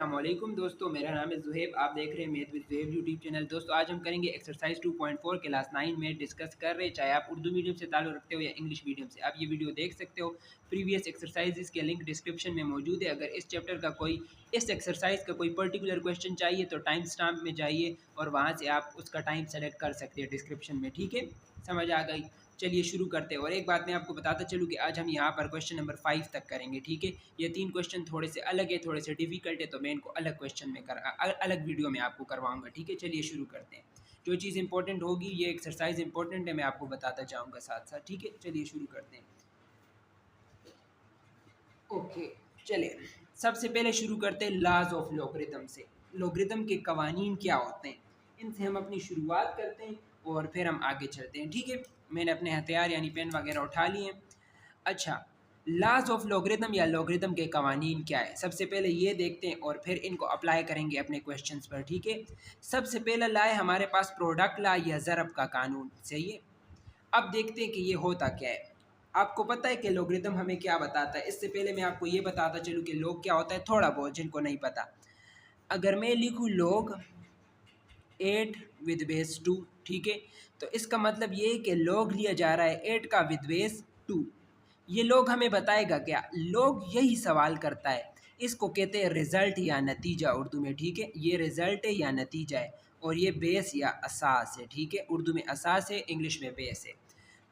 अस्सलामुअलैकुम दोस्तों, मेरा नाम है ज़ुहैब। आप देख रहे हैं math with Zuhaib YouTube channel. दोस्तों, आज हम करेंगे एक्सरसाइज 2.4 क्लास 9 में डिस्कस कर रहे हैं, चाहे आप उर्दू मीडियम से ताल्लुक़ रखते हो या इंग्लिश मीडियम से। आप ये वीडियो देख सकते हो। प्रीवियस एक्सरसाइजेज़ के लिंक डिस्क्रिप्शन में मौजूद है। अगर इस चैप्टर का कोई इस एक्सरसाइज का कोई पर्टिकुलर क्वेश्चन चाहिए तो टाइम स्टाम्प में जाइए और वहाँ से आप उसका टाइम सेलेक्ट कर सकते हैं डिस्क्रिप्शन में। ठीक है, समझ आ गई। चलिए शुरू करते हैं। और एक बात मैं आपको बताता चलूँ कि आज हम यहाँ पर क्वेश्चन नंबर 5 तक करेंगे। ठीक है, ये 3 क्वेश्चन थोड़े से अलग है, थोड़े से डिफिकल्ट है, तो मैं इनको अलग क्वेश्चन में अलग वीडियो में आपको करवाऊंगा। ठीक है, चलिए शुरू करते हैं। जो चीज़ इंपॉर्टेंट होगी, ये एक्सरसाइज इंपॉर्टेंट है, मैं आपको बताता जाऊँगा साथ साथ। ठीक है, चलिए शुरू करते हैं। ओके, चलिए सबसे पहले शुरू करते हैं लॉज ऑफ लॉगरिथम से। लॉगरिथम के कवानीन क्या होते हैं, इनसे हम अपनी शुरुआत करते हैं और फिर हम आगे चलते हैं। ठीक है, मैंने अपने हथियार यानी पेन वगैरह उठा लिए हैं। अच्छा, लॉज ऑफ लॉगरिथम या लॉगरिथम के कवानीन क्या है, सबसे पहले ये देखते हैं और फिर इनको अप्लाई करेंगे अपने क्वेश्चंस पर। ठीक है, सबसे पहला लॉ है हमारे पास प्रोडक्ट लॉ या ज़रब का कानून। सही है, अब देखते हैं कि ये होता क्या है। आपको पता है कि लॉगरिथम हमें क्या बताता है। इससे पहले मैं आपको ये बताता चलूँ कि लॉग क्या होता है, थोड़ा बहुत जिनको नहीं पता। अगर मैं लिखूँ लॉग 8 विद बेस 2, ठीक है, तो इसका मतलब ये है कि लॉग लिया जा रहा है 8 का विद बेस 2। ये लॉग हमें बताएगा क्या, लॉग यही सवाल करता है। इसको कहते हैं रिज़ल्ट या नतीजा उर्दू में। ठीक है, ये रिज़ल्ट है या नतीजा है, और ये बेस या असास है। ठीक है, उर्दू में असास है, इंग्लिश में बेस है।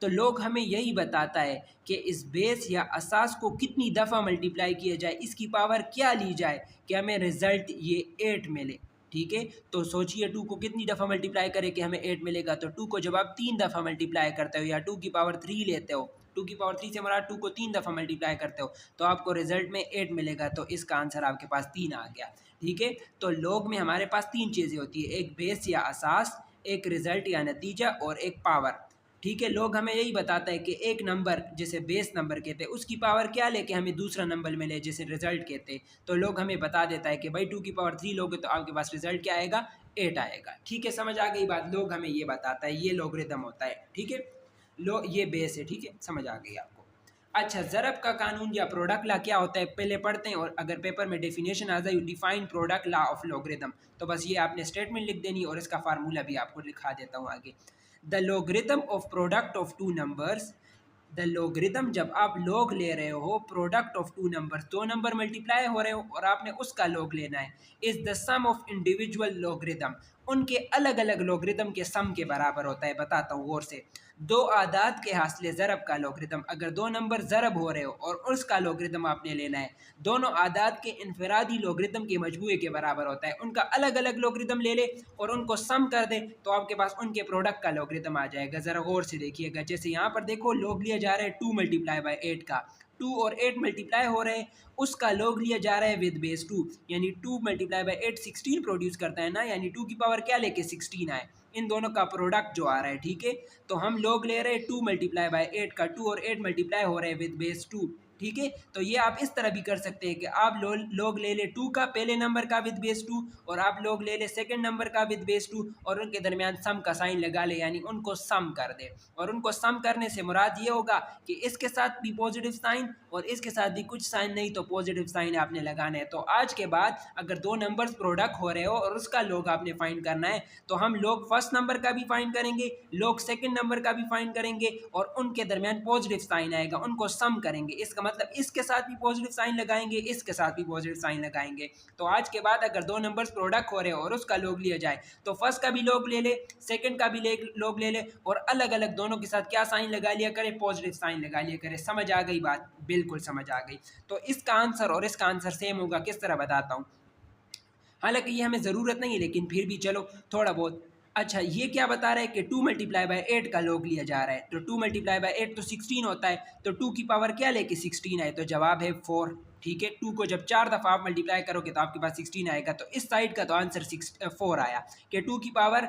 तो लोग हमें यही बताता है कि इस बेस या असास को कितनी दफ़ा मल्टीप्लाई किया जाए, इसकी पावर क्या ली जाए कि हमें रिज़ल्ट ये 8 मिले। ठीक है, तो सोचिए 2 को कितनी दफ़ा मल्टीप्लाई करें कि हमें 8 मिलेगा। तो 2 को जब आप 3 दफ़ा मल्टीप्लाई करते हो या 2 की पावर 3 लेते हो, 2 की पावर 3 से हमारा 2 को 3 दफ़ा मल्टीप्लाई करते हो, तो आपको रिजल्ट में 8 मिलेगा। तो इसका आंसर आपके पास 3 आ गया। ठीक है, तो लॉग में हमारे पास 3 चीज़ें होती है, एक बेस या असास, एक रिज़ल्ट या नतीजा और एक पावर। ठीक है, लोग हमें यही बताता है कि एक नंबर जिसे बेस नंबर कहते हैं उसकी पावर क्या लेके हमें दूसरा नंबर मिले जिसे रिजल्ट कहते हैं। तो लोग हमें बता देता है कि भाई 2 की पावर 3 लोगे तो आपके पास रिजल्ट क्या आएगा, 8 आएगा। ठीक है, समझ आ गई बात। लोग हमें ये बताता है, ये लॉगरिथम होता है। ठीक है, ये बेस है। ठीक है, समझ आ गई आपको। अच्छा, ज़रब का कानून या प्रोडक्ट लॉ क्या होता है, पहले पढ़ते हैं। और अगर पेपर में डेफिनेशन आ जाए, you define product law of logarithm, तो बस ये आपने स्टेटमेंट लिख देनी और इसका फार्मूला भी आपको लिखा देता हूँ आगे। The logarithm of product of two numbers, the logarithm जब आप लॉग ले रहे हो प्रोडक्ट ऑफ टू नंबर्स, दो नंबर मल्टीप्लाई हो रहे हो और आपने उसका लॉग लेना है, is the sum of individual logarithm, उनके अलग अलग लॉगरिथम के सम के बराबर होता है। बताता हूँ गौर से। दो आदाद के हासिले ज़रब का लॉगरिथम, अगर दो नंबर ज़रब हो रहे हो और उसका लॉगरिथम आपने लेना है, दोनों आदाद के इनफरादी लॉगरिथम के मजमूए के बराबर होता है। उनका अलग अलग लॉगरिथम ले ले और उनको सम कर दे तो आपके पास उनके प्रोडक्ट का लॉगरिथम आ जाएगा। ज़रा गौर से देखिएगा, जैसे यहाँ पर देखो लॉग लिया जा रहा है 2 मल्टीप्लाई बाई 8 का, 2 और 8 मल्टीप्लाई हो रहे हैं, उसका लॉग लिया जा रहा है विद बेस 2, यानी 2 मल्टीप्लाई बाई 8 16 प्रोड्यूस करता है ना, यानी 2 की पावर क्या लेके 16 आए, इन दोनों का प्रोडक्ट जो आ रहा है। ठीक है, तो हम लोग ले रहे हैं 2 मल्टीप्लाई बाई 8 का, 2 और 8 मल्टीप्लाई हो रहे हैं विद बेस 2। ठीक है, तो ये आप इस तरह भी कर सकते हैं कि आप लोग ले ले 2 का पहले नंबर का विद बेस 2 और आप लोग ले ले सेकंड नंबर का विद बेस 2 और उनके दरमियान सम का साइन लगा ले, यानी उनको सम कर दे। और उनको सम करने से मुराद ये होगा कि इसके साथ भी पॉजिटिव साइन और इसके साथ भी कुछ साइन नहीं तो पॉजिटिव साइन आपने लगाना है। तो आज के बाद अगर दो नंबर्स प्रोडक्ट हो रहे हो और उसका लोग आपने फाइंड करना है, तो हम लोग फर्स्ट नंबर का भी फाइंड करेंगे, लोग सेकंड नंबर का भी फाइंड करेंगे और उनके दरमियान पॉजिटिव साइन आएगा, उनको सम करेंगे। इसका मतलब इसके साथ भी पॉजिटिव साइन लगाएंगे, इसके साथ भी पॉजिटिव साइन लगाएंगे। तो आज के बाद अगर दो नंबर्स प्रोडक्ट हो रहे हो और उसका लोग लिया जाए, तो फर्स्ट का भी लोग ले ले, सेकंड का भी लोग ले ले और अलग अलग दोनों के साथ क्या साइन लगा लिया करे, पॉजिटिव साइन लगा लिया करे। समझ आ गई बात, बिल्कुल समझ आ गई। तो इसका आंसर और इसका आंसर सेम होगा, किस तरह बताता हूँ, हालांकि ये हमें ज़रूरत नहीं है लेकिन फिर भी चलो थोड़ा बहुत। अच्छा, ये क्या बता रहा है कि 2 मल्टीप्लाई बाई 8 का लोग लिया जा रहा है, तो 2 मल्टीप्लाई बाई 8 तो 16 होता है, तो 2 की पावर क्या लेके 16 आए, तो जवाब है 4। ठीक है, 2 को जब 4 दफ़ा आप मल्टीप्लाई करोगे तो आपके पास 16 आएगा। तो इस साइड का तो आंसर 4 आया कि 2 की पावर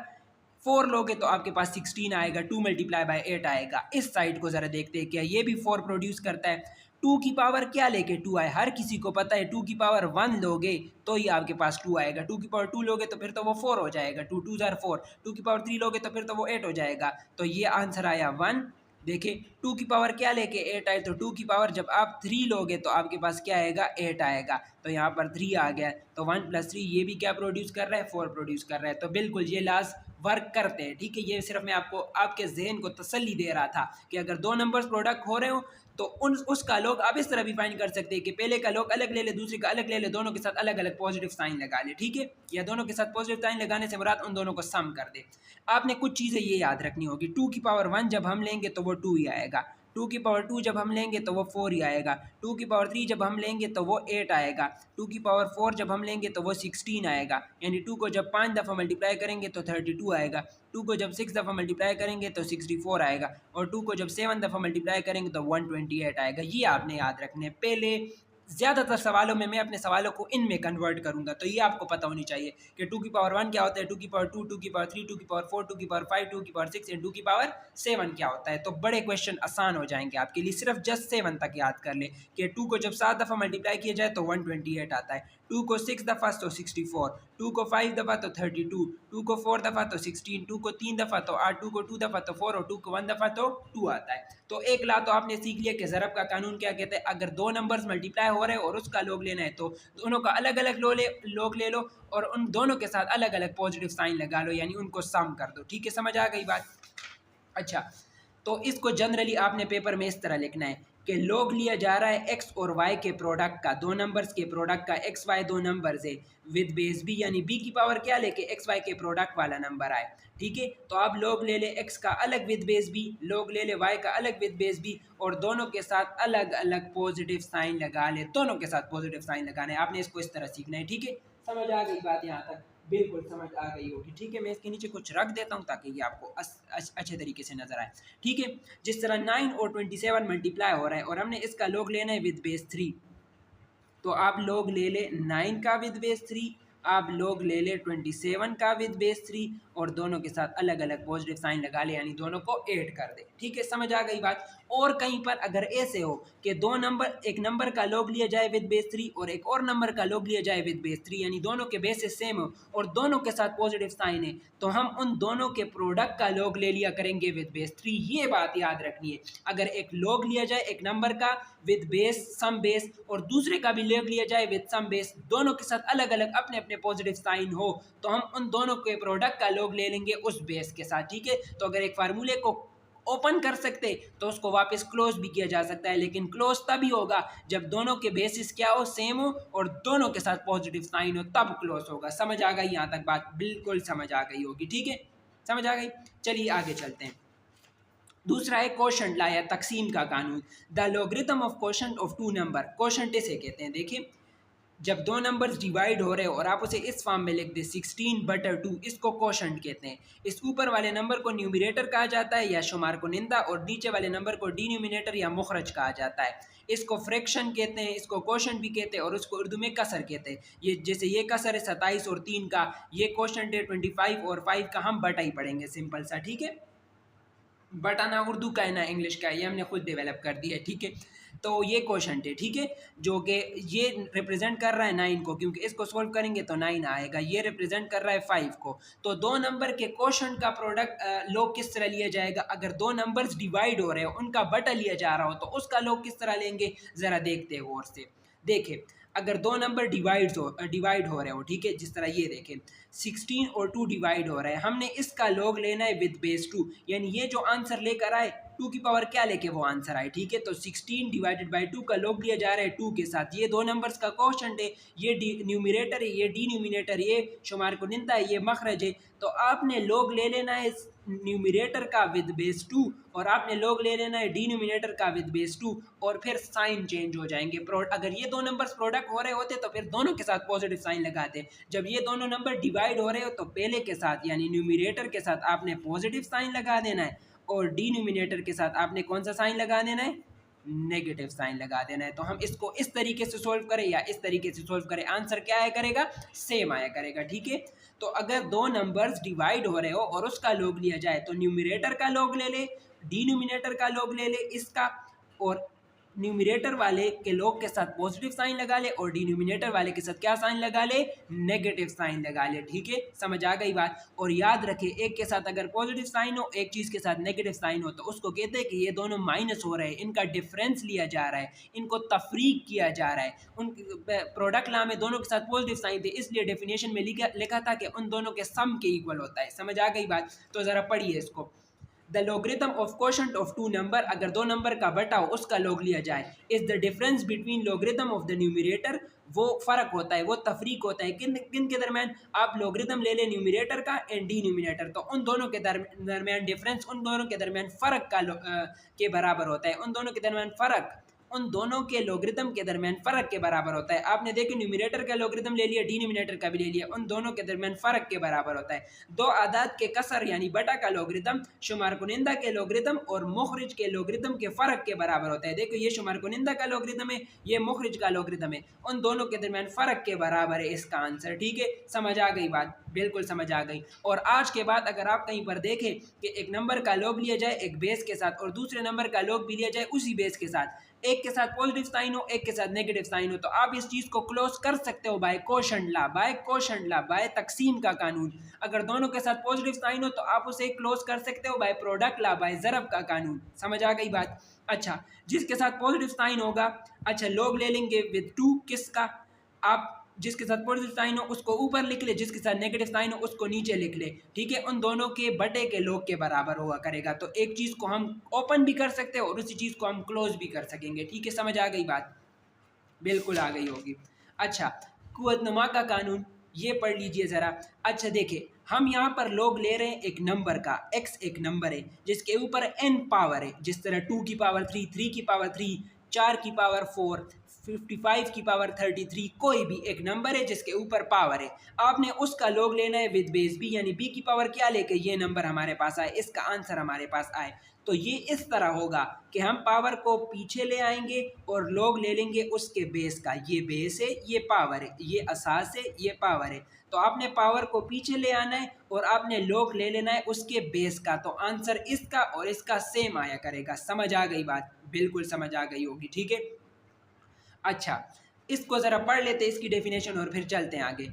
4 लोगे तो आपके पास 16 आएगा, 2 मल्टीप्लाई बाई 8 आएगा। इस साइड को ज़रा देखते हैं, क्या ये भी 4 प्रोड्यूस करता है। 2 की पावर क्या लेके 2 आए, हर किसी को पता है 2 की पावर 1 लोगे तो ही आपके पास 2 आएगा। 2 की पावर 2 लोगे तो फिर तो वो 4 हो जाएगा, 2 2 ज़ार 4। 2 की पावर 3 लोगे तो फिर तो वो 8 हो जाएगा। तो ये आंसर आया 1, देखिए 2 की पावर क्या लेके 8 आए, तो 2 की पावर जब आप 3 लोगे तो आपके पास क्या आएगा 8 आएगा, तो यहाँ पर 3 आ गया, तो 1 + 3 ये भी क्या प्रोड्यूस कर रहा है 4 प्रोड्यूस कर रहा है। तो बिल्कुल ये लाज वर्क करते हैं, ठीक है। ये सिर्फ मैं आपको आपके जहन को तसल्ली दे रहा था कि अगर दो नंबर्स प्रोडक्ट हो रहे हो तो उसका लॉग आप इस तरह भी फाइंड कर सकते हैं कि पहले का लॉग अलग ले ले, दूसरे का अलग ले ले, दोनों के साथ अलग अलग पॉजिटिव साइन लगा ले, ठीक है। या दोनों के साथ पॉजिटिव साइन लगाने से मुराद उन दोनों को सम कर दे। आपने कुछ चीज़ें ये याद रखनी होगी, 2 की पावर 1 जब हम लेंगे तो वो 2 ही आएगा, 2 की पावर 2 जब हम लेंगे तो वो 4 ही आएगा, 2 की पावर 3 जब हम लेंगे तो वो 8 आएगा, 2 की पावर 4 जब हम लेंगे तो वो 16 आएगा, यानी 2 को जब 5 दफ़ा मल्टीप्लाई करेंगे तो 32 आएगा, 2 को जब 6 दफ़ा मल्टीप्लाई करेंगे तो 64 आएगा, और 2 को जब 7 दफ़ा मल्टीप्लाई करेंगे तो 128 आएगा। ये आपने याद रखने। पहले ज़्यादातर सवालों में मैं अपने सवालों को इनमें कन्वर्ट करूंगा, तो ये आपको पता होनी चाहिए कि 2 की पावर 1 क्या होता है, 2 की पावर 2, 2 की पावर 3, 2 की पावर 4, 2 की पावर 5, 2 की पावर 6 एंड 2 की पावर 7 क्या होता है। तो बड़े क्वेश्चन आसान हो जाएंगे आपके लिए, सिर्फ जस्ट 7 तक याद कर ले कि 2 को जब 7 दफ़ा मल्टीप्लाई किया जाए तो 128 आता है, 2 को 6 दफ़ा तो 64, 2 को 5 दफ़ा तो 32, 2 को 4 दफ़ा तो 16, 2 को 3 दफ़ा तो 8, 2 को 2 दफ़ा तो 4 और 2 को 1 दफ़ा तो 2 आता है। तो एक ला तो आपने सीख लिया कि ज़रब का कानून क्या कहता है, अगर दो नंबर्स मल्टीप्लाई हो रहे हैं और उसका लॉग लेना है तो दोनों का अलग अलग लॉग ले लो और उन दोनों के साथ अलग अलग पॉजिटिव साइन लगा लो, यानी उनको सम कर दो, ठीक है। समझ आ गई बात? अच्छा, तो इसको जनरली आपने पेपर में इस तरह लिखना है कि लॉग लिया जा रहा है एक्स और वाई के प्रोडक्ट का, दो नंबर्स के प्रोडक्ट का, एक्स वाई दो नंबर्स है विद बेस बी, यानी बी की पावर क्या लेके एक्स वाई के प्रोडक्ट वाला नंबर आए, ठीक है। तो आप लॉग ले ले एक्स का अलग विद बेस बी, लॉग ले ले वाई का अलग विद बेस बी, और दोनों के साथ अलग अलग पॉजिटिव साइन लगा ले, दोनों के साथ पॉजिटिव साइन लगाने, आपने इसको इस तरह सीखना है, ठीक है। समझ आ गई बात यहाँ तक? बिल्कुल समझ आ गई होगी, ठीक है। मैं इसके नीचे कुछ रख देता हूँ ताकि ये आपको अच्छे तरीके से नजर आए, ठीक है। जिस तरह 9 और 27 मल्टीप्लाई हो रहा है और हमने इसका लॉग लेना है विद बेस 3, तो आप लॉग ले ले 9 का विद बेस 3, आप लॉग ले ले 27 का विद बेस 3, और दोनों के साथ अलग अलग पॉजिटिव साइन लगा ले, यानी दोनों को ऐड कर दे, ठीक है। समझ आ गई बात? और कहीं पर अगर ऐसे हो कि दो नंबर, एक नंबर का लॉग लिया जाए विद बेस 3 और एक और नंबर का लॉग लिया जाए विद बेस 3, यानी दोनों के बेसिस सेम हो और दोनों के साथ पॉजिटिव साइन है, तो हम उन दोनों के प्रोडक्ट का लॉग ले लिया करेंगे विद बेस 3। ये बात याद रखनी है, अगर एक लॉग लिया जाए एक नंबर का विद बेस सम बेस और दूसरे का भी लॉग लिया जाए विद सम बेस, दोनों के साथ अलग अलग अपने अपने पॉजिटिव साइन हो, तो हम उन दोनों के प्रोडक्ट का लॉग ले लेंगे उस बेस के साथ, ठीक है। तो अगर एक फार्मूले को ओपन कर सकते तो उसको वापस क्लोज भी किया जा सकता है, लेकिन क्लोज तभी होगा जब दोनों के बेसिस क्या हो, सेम हो और दोनों के साथ पॉजिटिव साइन हो, तब क्लोज होगा। समझ आ गई यहाँ तक बात? बिल्कुल समझ आ गई होगी, ठीक है। समझ आ गई? चलिए आगे चलते हैं। दूसरा है कोशंट ला या तकसीम का कानून, the logarithm of quotient of two number. Quotient इसे कहते हैं, देखिए जब दो नंबर्स डिवाइड हो रहे हो और आप उसे इस फॉर्म में लिख दे 16/2, इसको कोशंट कहते हैं। इस ऊपर वाले नंबर को न्यूमिनेटर कहा जाता है या शुमार कुनिंदा, और नीचे वाले नंबर को डिनोमिनेटर या मुखरज कहा जाता है। इसको फ्रैक्शन कहते हैं, इसको कोशंट भी कहते हैं और उसको उर्दू में कसर कहते हैं। ये जैसे ये कसर है 27 और 3 का, ये कोशंट है 25 और 5 का, हम बटा ही पढ़ेंगे सिंपल सा, ठीक है। बटाना उर्दू का है ना इंग्लिश का, ये हमने खुद डेवलप कर दिया है, ठीक है। तो ये क्वेश्चन है, ठीक है, जो कि ये रिप्रेजेंट कर रहा है 9 को, क्योंकि इसको सोल्व करेंगे तो 9 आएगा। ये रिप्रेजेंट कर रहा है 5 को। तो दो नंबर के क्वेश्चन का प्रोडक्ट लॉग किस तरह लिया जाएगा? अगर दो नंबर्स डिवाइड हो रहे हो, उनका बटा लिया जा रहा हो, तो उसका लॉग किस तरह लेंगे, ज़रा देखते हैं गौर से। देखें, अगर दो नंबर डिवाइड हो रहे हो, ठीक है, जिस तरह ये देखें 16 और 2 डिवाइड हो रहा है, हमने इसका लॉग लेना है विद बेस 2, यानी ये जो आंसर लेकर आए 2 की पावर क्या लेके वो आंसर आए, ठीक है। तो 16 डिवाइडेड बाई 2 का लॉग लिया जा रहा है 2 के साथ। ये दो नंबर्स का क्वोशंट है, ये न्यूमिनेटर है, ये डिनोमिनेटर, ये शुमार कुनिंदा है, ये मखरज है। तो आपने लॉग ले लेना है न्यूमिनेटर का विद बेस 2 और आपने लॉग ले लेना है डिनोमिनेटर का विद बेस 2, और फिर साइन चेंज हो जाएंगे। अगर ये दो नंबर्स प्रोडक्ट हो रहे होते तो फिर दोनों के साथ पॉजिटिव साइन लगाते। जब ये दोनों नंबर डिवाइड हो रहे हो तो पहले के साथ यानी न्यूमिनेटर के साथ आपने पॉजिटिव साइन लगा देना है और डिनोमिनेटर के साथ आपने कौन सा साइन लगा देना है, नेगेटिव साइन लगा देना है। तो हम इसको इस तरीके से सोल्व करें या इस तरीके से सोल्व करें, आंसर क्या आया करेगा, सेम आया करेगा, ठीक है। तो अगर दो नंबर्स डिवाइड हो रहे हो और उसका लॉग लिया जाए तो न्यूमिनेटर का लॉग ले ले, डिनोमिनेटर का लॉग ले ले इसका, और न्यूमिनेटर वाले के लोग के साथ पॉजिटिव साइन लगा ले और डिनोमिनेटर वाले के साथ क्या साइन लगा ले, नेगेटिव साइन लगा ले। ठीक है, समझ आ गई बात। और याद रखे एक के साथ अगर पॉजिटिव साइन हो, एक चीज के साथ नेगेटिव साइन हो, तो उसको कहते हैं कि ये दोनों माइनस हो रहे हैं, इनका डिफरेंस लिया जा रहा है, इनको तफरीक किया जा रहा है। उन प्रोडक्ट ला में दोनों के साथ पॉजिटिव साइन थे, इसलिए डेफिनेशन में लिखा था कि उन दोनों के सम के इक्वल होता है। समझ आ गई बात। तो जरा पढ़िए इसको। The logarithm of quotient of two number, अगर दो नंबर का बटा हो उसका लोग लिया जाए, is the difference between logarithm of the numerator, वो फर्क होता है, वो तफरीक होता है किन किन के दरमियान। आप लोगरिथम ले लें न्यूमिनेटर का एंड डिनोमिनेटर, तो उन दोनों के दरमियान डिफरेंस, उन दोनों के दरमियान फ़र्क के बराबर होता है। उन दोनों के दरमियान फ़र्क, उन दोनों के लोगरिथम के दरमियान फ़र्क के बराबर होता है। आपने देखो न्यूमिनेटर का लोगरिथम ले लिया, डिनोमिनेटर का भी ले लिया, उन दोनों के दरमियान फ़र्क के बराबर होता है। दो आदाद के कसर यानी बटा का लोगरिथम शुमार कुनिंदा के लोगरिथम और मुखरिज के लोगरिथम के फ़र्क के बराबर होता है। देखो ये शुमार कुनिंदा का लोगरिथम है, ये मुखरिज का लोगरिथम है, उन दोनों के दरमियान फ़र्क के बराबर है इसका आंसर। ठीक है, समझ आ गई बात, बिल्कुल समझ आ गई। और आज के बाद अगर आप कहीं पर देखें कि एक नंबर का लोग लिया जाए एक बेस के साथ और दूसरे नंबर का लोग भी लिया जाए उसी बेस के साथ, एक के साथ पॉजिटिव साइन हो एक के साथ नेगेटिव साइन हो, तो आप इस चीज को क्लोज कर सकते हो बाय कोशंट ला, बाय कोशंट ला, बाय तकसीम का कानून। अगर दोनों के साथ पॉजिटिव साइन हो तो आप उसे क्लोज कर सकते हो बाय प्रोडक्ट ला, बाय ज़रब का कानून। समझ आ गई बात। अच्छा, जिसके साथ पॉजिटिव साइन होगा, अच्छा लोग ले लेंगे विद टू, किसका, आप जिसके साथ पॉजिटिव साइन हो उसको ऊपर लिख ले, जिसके साथ नेगेटिव साइन हो उसको नीचे लिख ले। ठीक है, उन दोनों के बटे के लोग के बराबर हुआ करेगा। तो एक चीज़ को हम ओपन भी कर सकते हैं और उसी चीज़ को हम क्लोज भी कर सकेंगे। ठीक है, समझ आ गई बात, बिल्कुल आ गई होगी। अच्छा, कुव्वतनुमा का कानून ये पढ़ लीजिए ज़रा। अच्छा देखिए, हम यहाँ पर लोग ले रहे हैं एक नंबर का, x एक नंबर है जिसके ऊपर n पावर है, जिस तरह 2 की पावर 3, 3 की पावर 3, 4 की पावर 4, 55 की पावर 33, कोई भी एक नंबर है जिसके ऊपर पावर है। आपने उसका लोग लेना है विद बेस b, यानी b की पावर क्या लेके ये नंबर हमारे पास आए, इसका आंसर हमारे पास आए। तो ये इस तरह होगा कि हम पावर को पीछे ले आएंगे और लोग ले लेंगे उसके बेस का। ये बेस है, ये पावर है, ये असास है, ये पावर है। तो आपने पावर को पीछे ले आना है और आपने लोग ले लेना है उसके बेस का। तो आंसर इसका और इसका सेम आया करेगा। समझ आ गई बात, बिल्कुल समझ आ गई होगी। ठीक है, अच्छा इसको ज़रा पढ़ लेते हैं इसकी डेफिनेशन और फिर चलते हैं आगे।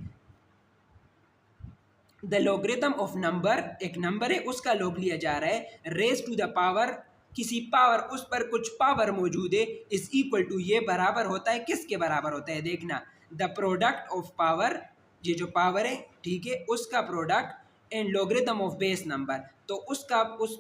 द लोगरिथम ऑफ नंबर, एक नंबर है उसका लोग लिया जा रहा है, रेज टू द पावर, किसी पावर, उस पर कुछ पावर मौजूद है, इज इक्वल टू, ये बराबर होता है, किसके बराबर होता है देखना, द प्रोडक्ट ऑफ पावर, ये जो पावर है ठीक है उसका product, and logarithm of base number, तो उसका उस,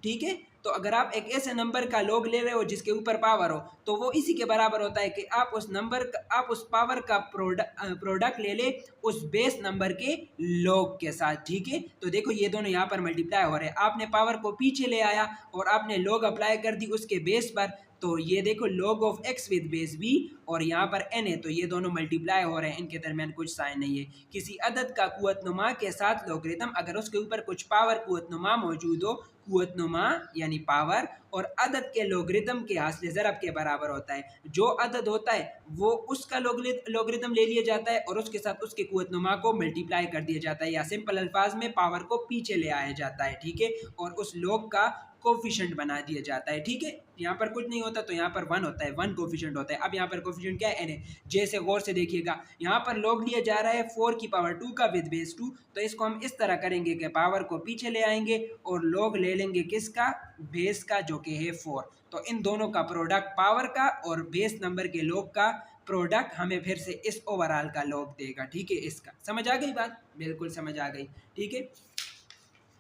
ठीक है। तो अगर आप एक ऐसे नंबर का लोग ले रहे हो जिसके ऊपर पावर हो तो वो इसी के बराबर होता है कि आप उस नंबर का, आप उस पावर का प्रोडक्ट ले ले उस बेस नंबर के लोग के साथ। ठीक है, तो देखो ये दोनों यहाँ पर मल्टीप्लाई हो रहे हैं, आपने पावर को पीछे ले आया और आपने लोग अप्लाई कर दी उसके बेस पर, तो ये देखो log of x with base b और यहाँ पर n है, तो ये दोनों मल्टीप्लाई हो रहे हैं, इनके दरमियान कुछ साइन नहीं है। किसी अदद का कुव्वतनुमा के साथ लोगरिथम, अगर उसके ऊपर कुछ पावर कुव्वतनुमा मौजूद हो, कुव्वतनुमा यानी पावर, और अदद के लोगरिथम के हासिल ज़रब के बराबर होता है। जो अदद होता है वो उसका लोगरिथम ले लिया जाता है और उसके साथ उसके कुव्वतनुमा को मल्टीप्लाई कर दिया जाता है, या सिंपल अल्फाज में पावर को पीछे ले आया जाता है। ठीक है, और उस लोग का कोफिशिएंट बना दिया जाता है। ठीक है, यहाँ पर कुछ नहीं होता तो यहाँ पर 1 होता है, 1 कोफिशिएंट होता है। अब यहाँ पर कोफिशिएंट क्या है, n है। जैसे गौर से देखिएगा, यहाँ पर लोग लिया जा रहा है 4 की पावर 2 का विद बेस 2, तो इसको हम इस तरह करेंगे कि पावर को पीछे ले आएंगे और लोग ले लेंगे किसका, बेस का, जो कि है 4। तो इन दोनों का प्रोडक्ट, पावर का और बेस नंबर के लोग का प्रोडक्ट, हमें फिर से इस ओवरऑल का लोग देगा। ठीक है, इसका समझ आ गई बात, बिल्कुल समझ आ गई। ठीक है,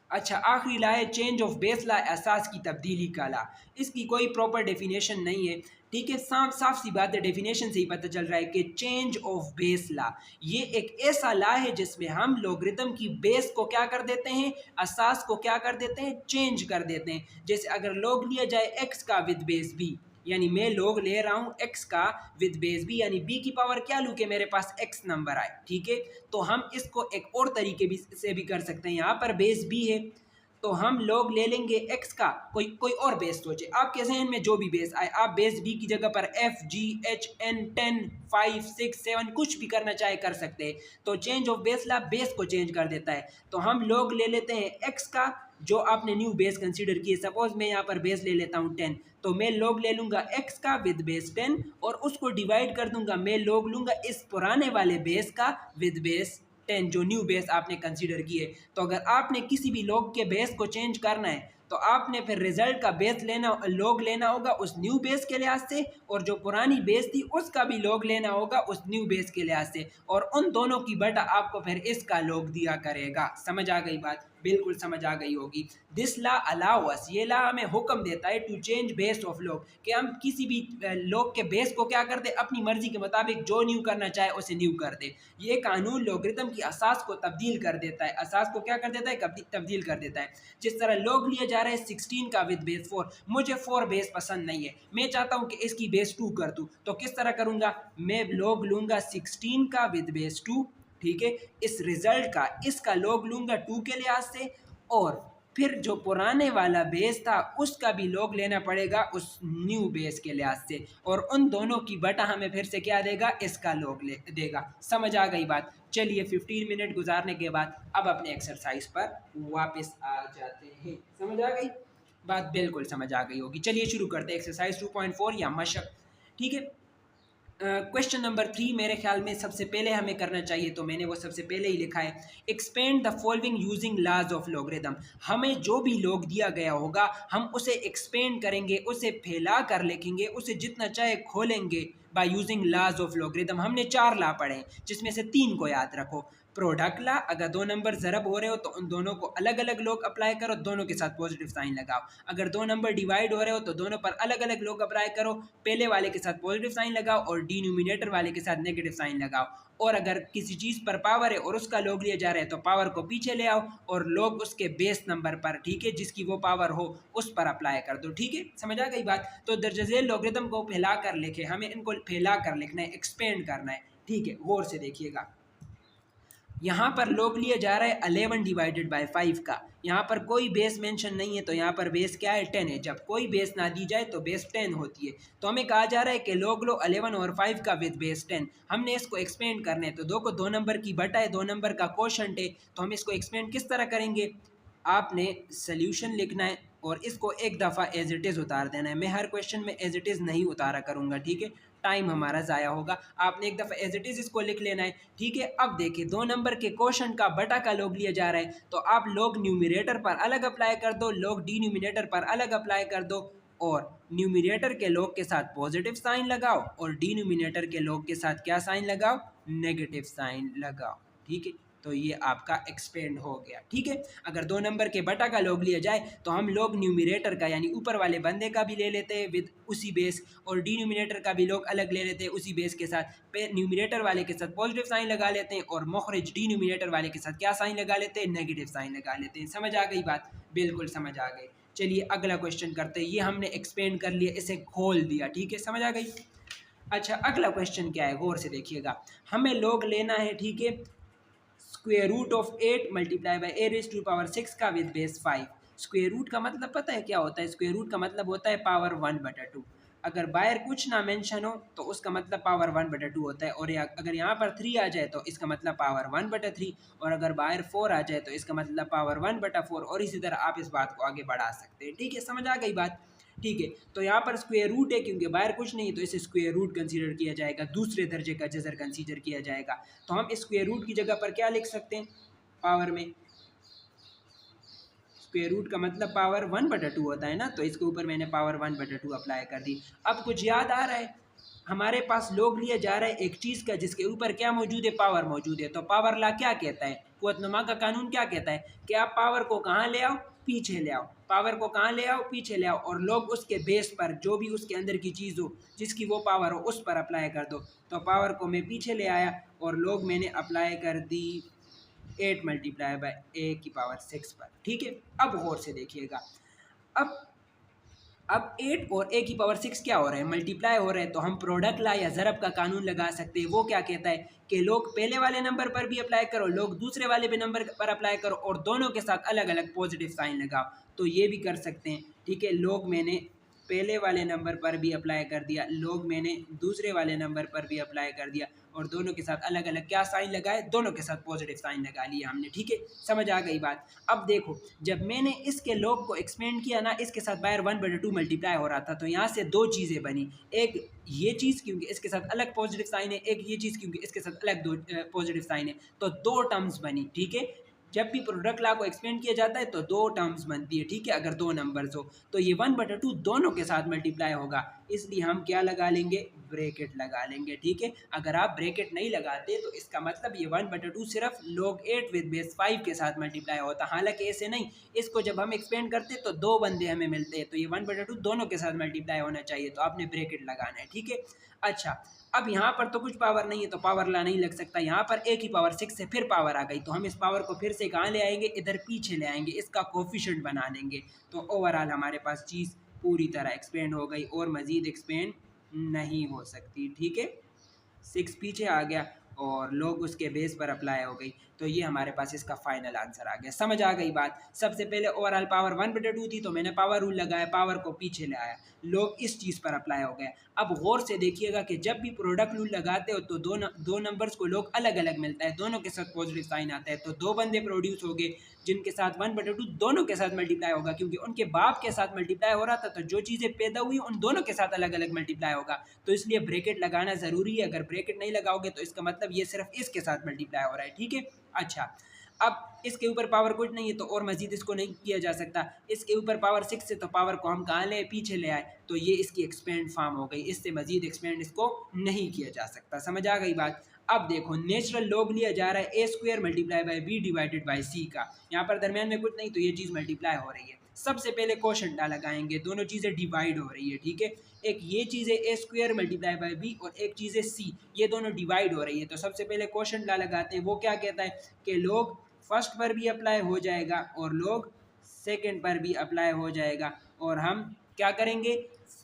अच्छा आखिरी ला है चेंज ऑफ बेस ला, एहसास की तब्दीली का ला। इसकी कोई प्रॉपर डेफिनेशन नहीं है। ठीक है, साफ साफ सी बात है, डेफिनेशन से ही पता चल रहा है कि चेंज ऑफ बेस ला ये एक ऐसा ला है जिसमें हम लोगरिथम की बेस को क्या कर देते हैं, एहसास को क्या कर देते हैं, चेंज कर देते हैं। जैसे अगर लोग लिया जाए x का विद बेस b, यानी मैं लोग ले रहा हूँ x का विद बेस b, यानी b की पावर क्या लूँ कि मेरे पास x नंबर आए। ठीक है, तो हम इसको एक और तरीके से भी कर सकते हैं। यहाँ पर बेस b है तो हम लोग ले लेंगे एक्स का कोई और बेस सोचे, आपके जहन में जो भी बेस आए, आप बेस बी की जगह पर एफ जी एच एन 10 5 6 7 कुछ भी करना चाहे कर सकते हैं। तो change of base law base को चेंज कर देता है। तो हम लोग ले लेते हैं एक्स का जो आपने न्यू बेस कंसीडर किए, सपोज मैं यहाँ पर बेस ले लेता हूँ 10, तो मैं लोग ले लूँगा एक्स का विद बेस 10 और उसको डिवाइड कर दूंगा, मैं लोग लूँगा इस पुराने वाले बेस का विद बेस 10 जो न्यू बेस आपने कंसीडर किए। तो अगर आपने किसी भी लोग के बेस को चेंज करना है तो आपने फिर रिजल्ट का बेस लेना लोग लेना होगा उस न्यू बेस के लिहाज से, और जो पुरानी बेस थी उसका भी लोग लेना होगा उस न्यू बेस के लिहाज से, और उन दोनों की बटा आपको फिर इसका लोग दिया करेगा। समझ आ गई बात? बिल्कुल समझ आ गई होगी। दिस ला अलाउ अस, ये ला हमें हुक्म देता है to change base of log, कि हम किसी भी लॉग के बेस को क्या कर दे, अपनी मर्जी के मुताबिक जो न्यू करना चाहे उसे न्यू कर दे। ये कानून लॉगरिथम की असास को तब्दील कर देता है, असास को क्या कर देता है, तब्दील कर देता है। जिस तरह लॉग लिया जा रहा है 16 का विद बेस 4, मुझे 4 बेस पसंद नहीं है, मैं चाहता हूं कि इसकी बेस 2 कर दूं, तो किस तरह करूंगा, मैं लॉग लूंगा 16 का विद बेस 2, ठीक है, इस रिजल्ट का इसका लॉग लूंगा 2 के लिहाज से, और फिर जो पुराने वाला बेस था उसका भी लॉग लेना पड़ेगा उस न्यू बेस के लिहाज से, और उन दोनों की बटा हमें फिर से क्या देगा, इसका लॉग ले देगा। समझ आ गई बात? चलिए 15 मिनट गुजारने के बाद अब अपने एक्सरसाइज पर वापस आ जाते हैं। समझ आ गई बात? बिल्कुल समझ आ गई होगी। चलिए शुरू करते हैं एक्सरसाइज 2.4 या मशक। ठीक है, क्वेश्चन नंबर 3 मेरे ख्याल में सबसे पहले हमें करना चाहिए, तो मैंने वो सबसे पहले ही लिखा है, expand the following using laws of logarithm. हमें जो भी लॉग दिया गया होगा हम उसे एक्सपेंड करेंगे, उसे फैला कर लिखेंगे, उसे जितना चाहे खोलेंगे by using laws of logarithm. हमने 4 लॉ पढ़े हैं जिसमें से 3 को याद रखो। प्रोडक्ट ला, अगर दो नंबर ज़रब हो रहे हो तो उन दोनों को अलग अलग लोग अप्लाई करो, दोनों के साथ पॉजिटिव साइन लगाओ। अगर दो नंबर डिवाइड हो रहे हो तो दोनों पर अलग अलग लोग अप्लाई करो, पहले वाले के साथ पॉजिटिव साइन लगाओ और डिनोमिनेटर वाले के साथ नेगेटिव साइन लगाओ। और अगर किसी चीज़ पर पावर है और उसका लोग लिया जा रहा है तो पावर को पीछे ले आओ और लोग उसके बेस नंबर पर, ठीक है, जिसकी वो पावर हो उस पर अप्लाई कर दो। ठीक है, समझ आ गई बात? तो दर्ज झेल लॉगरिथम को फैला कर लिखे, हमें इनको फैला कर लिखना है, एक्सपेंड करना है। ठीक है, गौर से देखिएगा, यहाँ पर लोग लिया जा रहा है 11 डिवाइडेड बाय 5 का, यहाँ पर कोई बेस मेंशन नहीं है तो यहाँ पर बेस क्या है, 10 है। जब कोई बेस ना दी जाए तो बेस 10 होती है। तो हमें कहा जा रहा है कि लोग लो 11 और 5 का विद बेस 10, हमने इसको एक्सपेंड करना है। तो दो को 2 नंबर की बटा है, 2 नंबर का कोशंट है, तो हम इसको एक्सपेंड किस तरह करेंगे, आपने सोल्यूशन लिखना है और इसको एक दफ़ा एज इट इज़ उतार देना है। मैं हर क्वेश्चन में एज इट इज़ नहीं उतारा करूँगा, ठीक है, टाइम हमारा ज़ाया होगा। आपने एक दफ़ा एज इट इज़ इसको लिख लेना है। ठीक है, अब देखिए 2 नंबर के क्वेश्चन का बटा का लोग लिया जा रहा है, तो आप लोग न्यूमिनेटर पर अलग अप्लाई कर दो, लोग डिनोमिनेटर पर अलग अप्लाई कर दो, और न्यूमिनेटर के लोग के साथ पॉजिटिव साइन लगाओ और डिनोमिनेटर के लोग के साथ क्या साइन लगाओ, नेगेटिव साइन लगाओ। ठीक है, तो ये आपका एक्सपेंड हो गया। ठीक है, अगर 2 नंबर के बटा का लोग लिया जाए तो हम लोग न्यूमिनेटर का यानी ऊपर वाले बंदे का भी ले लेते हैं विद उसी बेस, और डिनोमिनेटर का भी लोग अलग ले लेते हैं उसी बेस के साथ। न्यूमिनेटर वाले के साथ पॉजिटिव साइन लगा लेते हैं और मुखरिज डिनोमिनेटर वाले के साथ क्या साइन लगा लेते हैं, नेगेटिव साइन लगा लेते हैं। समझ आ गई बात? बिल्कुल समझ आ गई। चलिए अगला क्वेश्चन करते हैं। ये हमने एक्सपेंड कर लिया, इसे खोल दिया। ठीक है, समझ आ गई। अच्छा, अगला क्वेश्चन क्या है, गौर से देखिएगा, हमें लोग लेना है, ठीक है, square root of 8 multiply by a raise to power 6 का विद बेस 5। स्क्वेयर रूट का मतलब पता है क्या होता है? स्क्वेयर रूट का मतलब होता है पावर 1/2। अगर बाहर कुछ ना मेंशन हो तो उसका मतलब पावर 1/2 होता है, और अगर यहाँ पर 3 आ जाए तो इसका मतलब पावर 1/3, और अगर बाहर 4 आ जाए तो इसका मतलब पावर 1/4, और इसी तरह आप इस बात को आगे बढ़ा सकते हैं। ठीक है, समझ आ गई बात? ठीक है, तो यहाँ पर स्क्वायर रूट है क्योंकि बाहर कुछ नहीं, तो इसे स्क्वायर रूट कंसीडर किया जाएगा, दूसरे दर्जे का जजर कंसीडर किया जाएगा। तो हम स्क्वायर रूट की जगह पर क्या लिख सकते हैं, पावर में, स्क्वायर रूट का मतलब पावर 1/2 होता है ना, तो इसके ऊपर मैंने पावर 1/2 अप्लाई कर दी। अब कुछ याद आ रहा है, हमारे पास लोग लिया जा रहा है एक चीज़ का जिसके ऊपर क्या मौजूद है, पावर मौजूद है। तो पावर ला क्या कहता है, कुव्वतनुमा का कानून क्या कहता है कि आप पावर को कहाँ ले आओ, पीछे ले आओ, पावर को कहाँ ले आओ, पीछे ले आओ, और लोग उसके बेस पर जो भी उसके अंदर की चीज़ हो जिसकी वो पावर हो उस पर अप्लाई कर दो। तो पावर को मैं पीछे ले आया और लोग मैंने अप्लाई कर दी 8 मल्टीप्लाई बाई ए की पावर 6 पर। ठीक है, अब गौर से देखिएगा, अब अब 8 और a की पावर 6 क्या हो रहे हैं, मल्टीप्लाई हो रहे हैं, तो हम प्रोडक्ट ला या ज़रब का कानून लगा सकते हैं। वो क्या कहता है कि लोग पहले वाले नंबर पर भी अप्लाई करो, लोग दूसरे वाले भी नंबर पर अप्लाई करो और दोनों के साथ अलग अलग पॉजिटिव साइन लगाओ। तो ये भी कर सकते हैं, ठीक है। लोग मैंने पहले वाले नंबर पर भी अप्लाई कर दिया, लोग मैंने दूसरे वाले नंबर पर भी अप्लाई कर दिया और दोनों के साथ अलग अलग क्या साइन लगाए, दोनों के साथ पॉजिटिव साइन लगा लिया हमने, ठीक है। समझ आ गई बात। अब देखो, जब मैंने इसके लॉग को एक्सपेंड किया ना, इसके साथ बाहर 1/2 मल्टीप्लाई हो रहा था, तो यहाँ से दो चीज़ें बनी। एक ये चीज़ क्योंकि इसके साथ अलग पॉजिटिव साइन है, एक ये चीज़ क्योंकि इसके साथ अलग दो पॉजिटिव साइन है, तो दो टर्म्स बनी, ठीक है। जब भी प्रोडक्ट लॉ को एक्सपेंड किया जाता है तो दो टर्म्स बनती है, ठीक है। अगर दो नंबर्स हो तो ये 1/2 दोनों के साथ मल्टीप्लाई होगा, इसलिए हम क्या लगा लेंगे, ब्रैकेट लगा लेंगे, ठीक है। अगर आप ब्रैकेट नहीं लगाते तो इसका मतलब ये 1/2 सिर्फ log 8 विद बेस 5 के साथ मल्टीप्लाई होता, हालांकि ऐसे नहीं। इसको जब हम एक्सपेंड करते तो दो बंदे हमें मिलते हैं, तो ये 1/2 दोनों के साथ मल्टीप्लाई होना चाहिए, तो आपने ब्रैकेट लगाना है, ठीक है। अच्छा, अब यहाँ पर तो कुछ पावर नहीं है तो पावर ला नहीं लग सकता। यहाँ पर a की पावर 6 से फिर पावर आ गई, तो हम इस पावर को फिर से कहाँ ले आएंगे, इधर पीछे ले आएंगे, इसका कोफिशिएंट बना देंगे। तो ओवरऑल हमारे पास चीज़ पूरी तरह एक्सपेंड हो गई और मज़ीद एक्सपेंड नहीं हो सकती, ठीक है। 6 पीछे आ गया और लोग उसके बेस पर अप्लाई हो गई, तो ये हमारे पास इसका फाइनल आंसर आ गया। समझ आ गई बात। सबसे पहले ओवरऑल पावर 1/2 थी, तो मैंने पावर रूल लगाया, पावर को पीछे ले आया, लोग इस चीज़ पर अप्लाई हो गए। अब गौर से देखिएगा कि जब भी प्रोडक्ट रूल लगाते हो तो दो नंबर्स को लोग अलग अलग मिलता है, दोनों के साथ पॉजिटिव साइन आता है, तो दो बंदे प्रोड्यूस हो गए जिनके साथ 1/2 दोनों के साथ मल्टीप्लाई होगा, क्योंकि उनके बाप के साथ मल्टीप्लाई हो रहा था, तो जो चीज़ें पैदा हुई उन दोनों के साथ अलग अलग मल्टीप्लाई होगा, तो इसलिए ब्रैकेट लगाना ज़रूरी है। अगर ब्रैकेट नहीं लगाओगे तो इसका मतलब ये सिर्फ इसके साथ मल्टीप्लाई हो रहा है, ठीक है। अच्छा, अब इसके ऊपर पावर कुछ नहीं है तो और मजीद इसको नहीं किया जा सकता। इसके ऊपर पावर 6 से तो पावर को हम कहाँ ले, पीछे ले आए, तो ये इसकी एक्सपेंड फॉर्म हो गई, इससे मजीद एक्सपेंड इसको नहीं किया जा सकता। समझ आ गई बात। अब देखो, नेचुरल लॉग लिया जा रहा है a² multiply by b divided by c का, यहाँ पर दरमियान में कुछ नहीं, तो ये चीज़ मल्टीप्लाई हो रही है। सबसे पहले क्वोशंट लगाएंगे, दोनों चीज़ें डिवाइड हो रही है, ठीक है। एक ये चीज़ है a² मल्टीप्लाई बाई b और एक चीज़ है c, ये दोनों डिवाइड हो रही है। तो सबसे पहले क्वोशंट लगाते हैं, वो क्या कहता है कि लोग फर्स्ट पर भी अप्लाई हो जाएगा और लोग सेकंड पर भी अप्लाई हो जाएगा, और हम क्या करेंगे,